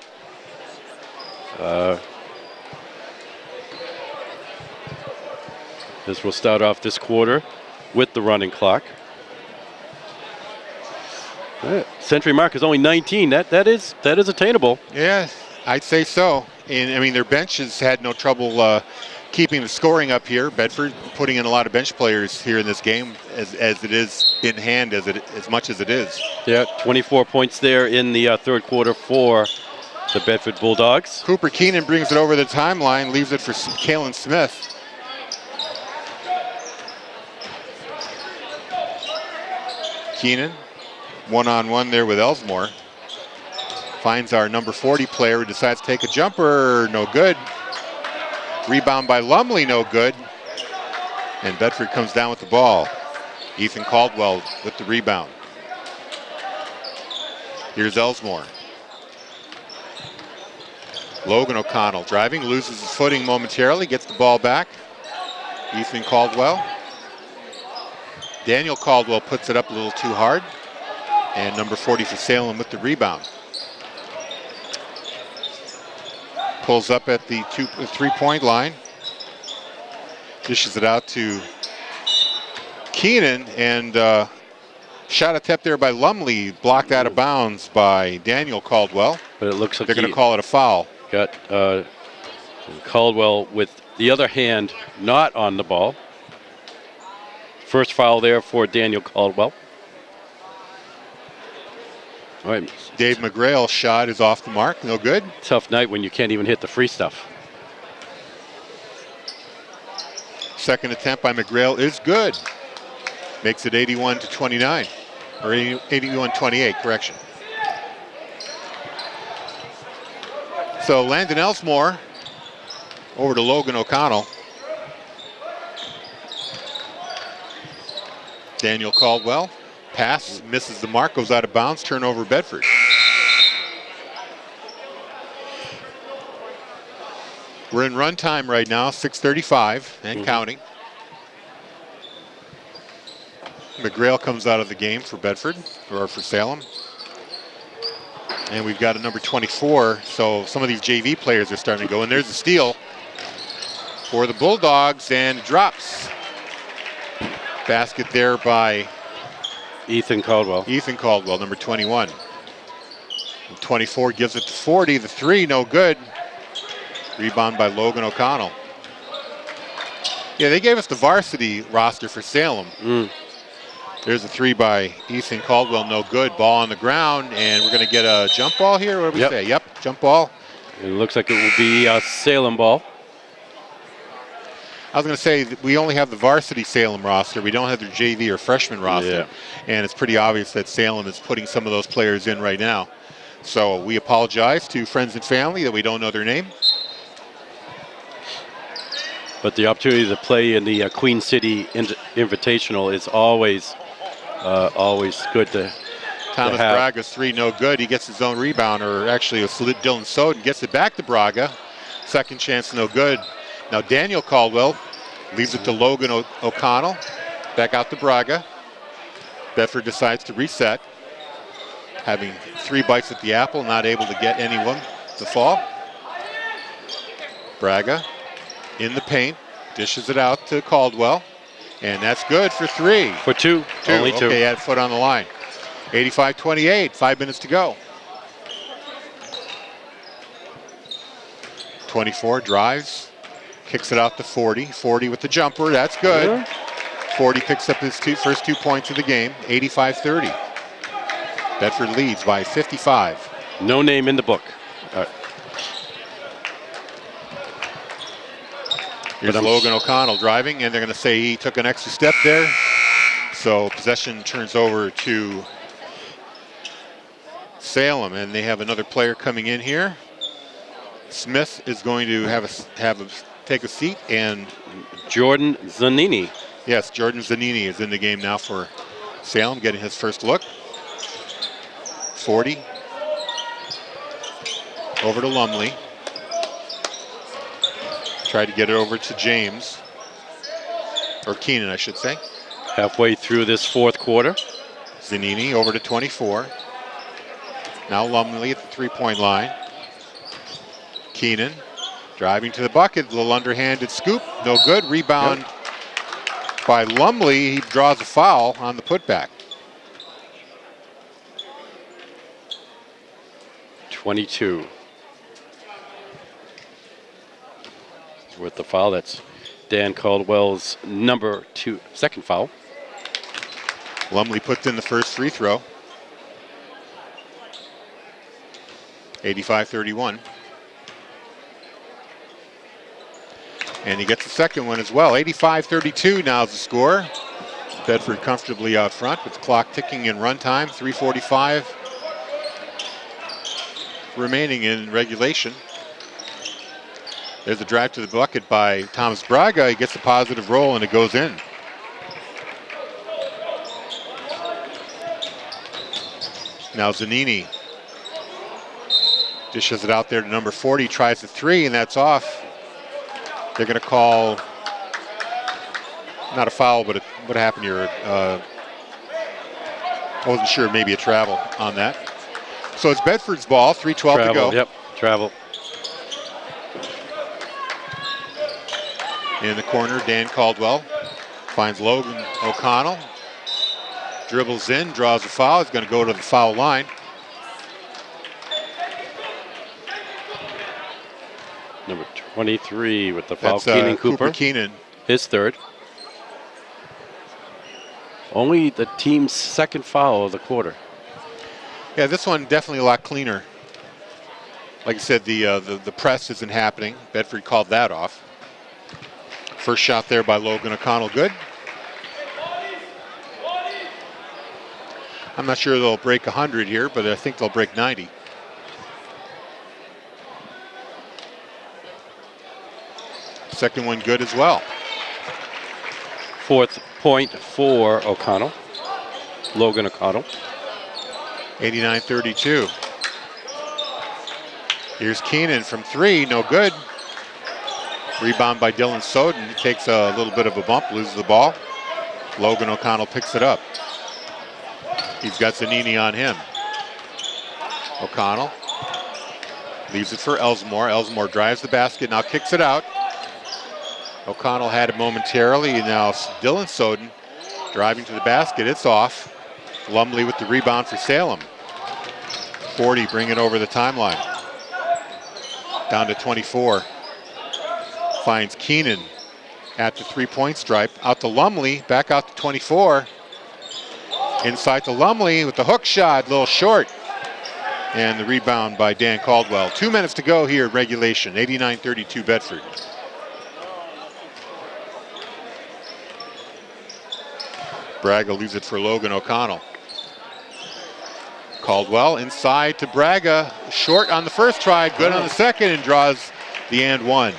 this will start off this quarter with the running clock. Century mark is only 19. That is attainable. Yeah, I'd say so. And I mean, their bench has had no trouble keeping the scoring up here. Bedford putting in a lot of bench players here in this game, as it is in hand as much as it is. Yeah, 24 points there in the third quarter for the Bedford Bulldogs. Cooper Keenan brings it over the timeline, leaves it for Kalen Smith. Keenan, one-on-one there with Elsmore. Finds our number 40 player who decides to take a jumper, no good. Rebound by Lumley, no good. And Bedford comes down with the ball. Ethan Caldwell with the rebound. Here's Elsmore. Logan O'Connell driving, loses his footing momentarily, gets the ball back. Ethan Caldwell. Daniel Caldwell puts it up a little too hard. And number 40 for Salem with the rebound. Pulls up at the three-point line. Dishes it out to Keenan, and shot attempt there by Lumley, blocked out of bounds by Daniel Caldwell. But it looks like they're going to call it a foul. Got Caldwell with the other hand not on the ball. First foul there for Daniel Caldwell. All right. Dave McGrail's shot is off the mark, no good. Tough night when you can't even hit the free stuff. Second attempt by McGrail is good. Makes it 81-29, or 81-28, correction. So Landon Elsmore over to Logan O'Connell. Daniel Caldwell, pass, misses the mark, goes out of bounds, turnover Bedford. We're in run time right now, 6:35 and counting. McGrail comes out of the game for Bedford, or for Salem. And we've got a number 24, so some of these JV players are starting to go. And there's a steal for the Bulldogs, and drops. Basket there by Ethan Caldwell. Ethan Caldwell, number 21. And 24 gives it to 40. The three, no good. Rebound by Logan O'Connell. Yeah, they gave us the varsity roster for Salem. There's a three by Ethan Caldwell, no good. Ball on the ground, and we're going to get a jump ball here. What do we say? Yep, jump ball. It looks like it will be a Salem ball. I was going to say that we only have the varsity Salem roster. We don't have their JV or freshman roster. And it's pretty obvious that Salem is putting some of those players in right now. So we apologize to friends and family that we don't know their name. But the opportunity to play in the Queen City Invitational is always good to Thomas have. Braga's three, no good. He gets his own rebound, or actually a Dylan Soden gets it back to Braga. Second chance, no good. Now Daniel Caldwell leaves it to Logan O'Connell. Back out to Braga. Bedford decides to reset. Having three bites at the apple, not able to get anyone to fall. Braga in the paint, dishes it out to Caldwell. And that's good for three. For two. Only two. Okay, had a foot on the line. 85-28, 5 minutes to go. 24 drives, kicks it out to 40. 40 with the jumper, that's good. 40 picks up his first 2 points of the game, 85-30. Bedford leads by 55. No name in the book. Here's Logan O'Connell driving, and they're going to say he took an extra step there. So possession turns over to Salem, and they have another player coming in here. Smith is going to take a seat, and Jordan Zanini. yes, Jordan Zanini is in the game now for Salem, getting his first look. 40. Over to Lumley. Tried to get it over to James. Or Keenan, I should say. Halfway through this fourth quarter. Zanini over to 24. Now Lumley at the three-point line. Keenan driving to the bucket. Little underhanded scoop. No good. Rebound by Lumley. He draws a foul on the putback. 22. With the foul, that's Dan Caldwell's second foul. Lumley puts in the first free throw. 85-31. And he gets the second one as well. 85-32 now is the score. Bedford comfortably out front with the clock ticking in run time. 3:45 remaining in regulation. There's a drive to the bucket by Thomas Braga. He gets a positive roll and it goes in. Now Zanini dishes it out there to number 40, tries the three, and that's off. They're going to call, not a foul, but what happened here? I wasn't sure, maybe a travel on that. So it's Bedford's ball, 3:12 to go. Yep, travel. In the corner, Dan Caldwell finds Logan O'Connell. Dribbles in, draws a foul. He's going to go to the foul line. Number 23 with the foul, That's Keenan Cooper. Keenan. His third. Only the team's second foul of the quarter. Yeah, this one definitely a lot cleaner. Like I said, the press isn't happening. Bedford called that off. First shot there by Logan O'Connell, good. I'm not sure they'll break 100 here, but I think they'll break 90. Second one good as well. Fourth point for O'Connell. Logan O'Connell. 89-32. Here's Keenan from three, no good. Rebound by Dylan Soden. He takes a little bit of a bump, loses the ball. Logan O'Connell picks it up. He's got Zanini on him. O'Connell leaves it for Elsmore. Elsmore drives the basket, now kicks it out. O'Connell had it momentarily, and now Dylan Soden driving to the basket. It's off. Lumley with the rebound for Salem. 40 bring it over the timeline. Down to 24. Finds Keenan at the three-point stripe. Out to Lumley, back out to 24. Inside to Lumley with the hook shot, a little short. And the rebound by Dan Caldwell. 2 minutes to go here in regulation. 89-32 Bedford. Braga leaves it for Logan O'Connell. Caldwell inside to Braga. Short on the first try, good on the second, and draws the and one.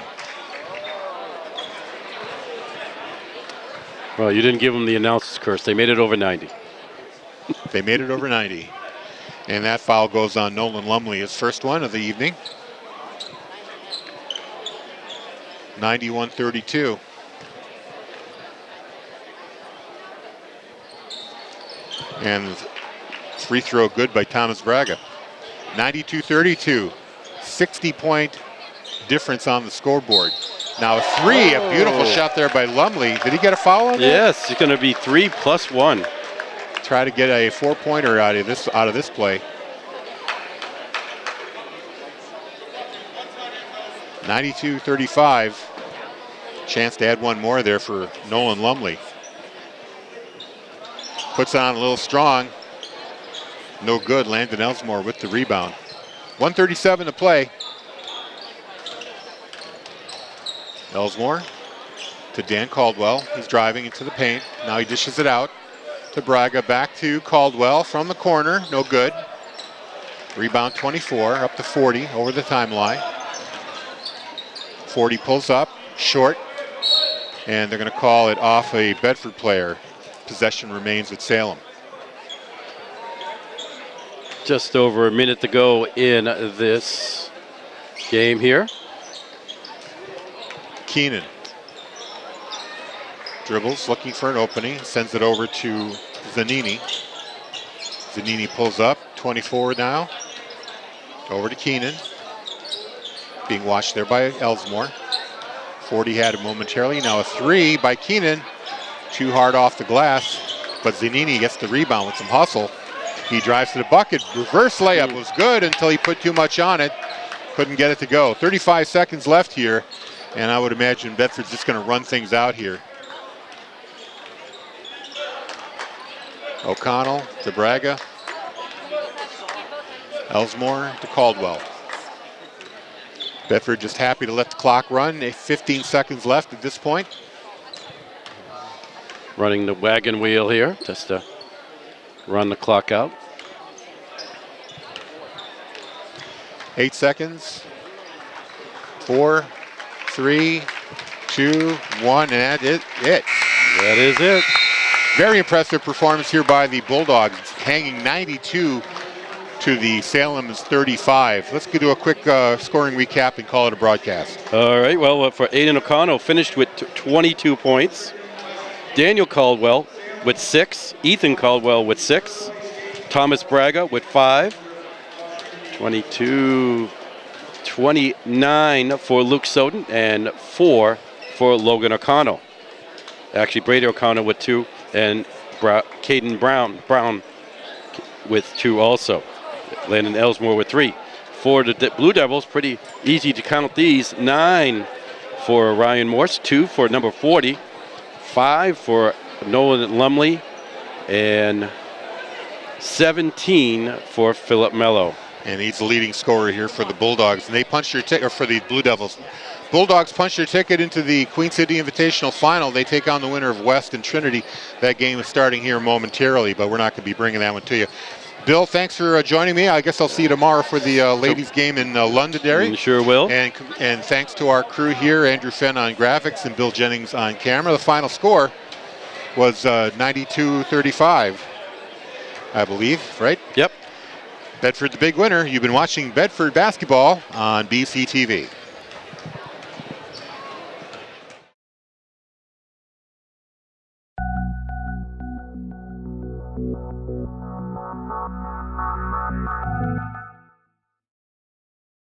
Well, you didn't give them the announcer's curse. They made it over 90. They made it over 90. And that foul goes on Nolan Lumley, his first one of the evening. 91-32. And free throw good by Thomas Braga. 92-32. 60-point difference on the scoreboard. Now a three, a beautiful shot there by Lumley. Did he get a foul on that? Yes, it's going to be 3+1. Try to get a four-pointer out of this play. 92-35. Chance to add one more there for Nolan Lumley. Puts it on a little strong. No good. Landon Elsmore with the rebound. 1:37 to play. Elsmore to Dan Caldwell. He's driving into the paint. Now he dishes it out to Braga. Back to Caldwell from the corner. No good. Rebound 24, up to 40 over the timeline. 40 pulls up, short, and they're going to call it off a Bedford player. Possession remains at Salem. Just over a minute to go in this game here. Keenan dribbles, looking for an opening, sends it over to Zanini. Zanini pulls up, 24 now. Over to Keenan. Being watched there by Elsmore. 40 had it momentarily. Now a three by Keenan. Too hard off the glass, but Zanini gets the rebound with some hustle. He drives to the bucket. Reverse layup was good until he put too much on it. Couldn't get it to go. 35 seconds left here, and I would imagine Bedford's just going to run things out here. O'Connell to Braga. Elsmore to Caldwell. Bedford just happy to let the clock run. 15 seconds left at this point. Running the wagon wheel here just to run the clock out. 8 seconds. 4, 3, 2, 1, and that is it. That is it. Very impressive performance here by the Bulldogs, hanging 92 to the Salem's 35. Let's do a quick scoring recap and call it a broadcast. All right, well, for Aiden O'Connell, finished with 22 points. Daniel Caldwell with 6. Ethan Caldwell with 6. Thomas Braga with 5. 22, 29 for Luke Soden, and 4 for Logan O'Connell. Actually, Brady O'Connell with 2, and Caden Brown with 2 also. Landon Elsmore with 3. For the Blue Devils, pretty easy to count these. 9 for Ryan Morse, 2 for number 40, 5 for Nolan Lumley, and 17 for Philip Mello. And he's the leading scorer here for the Bulldogs. And they punched their ticket, or for the Blue Devils. Bulldogs punched their ticket into the Queen City Invitational Final. They take on the winner of West and Trinity. That game is starting here momentarily, but we're not going to be bringing that one to you. Bill, thanks for joining me. I guess I'll see you tomorrow for the ladies' game in Londonderry. Sure will. And thanks to our crew here, Andrew Fenn on graphics and Bill Jennings on camera. The final score was 92-35, I believe, right? Yep. Bedford the big winner. You've been watching Bedford basketball on BCTV.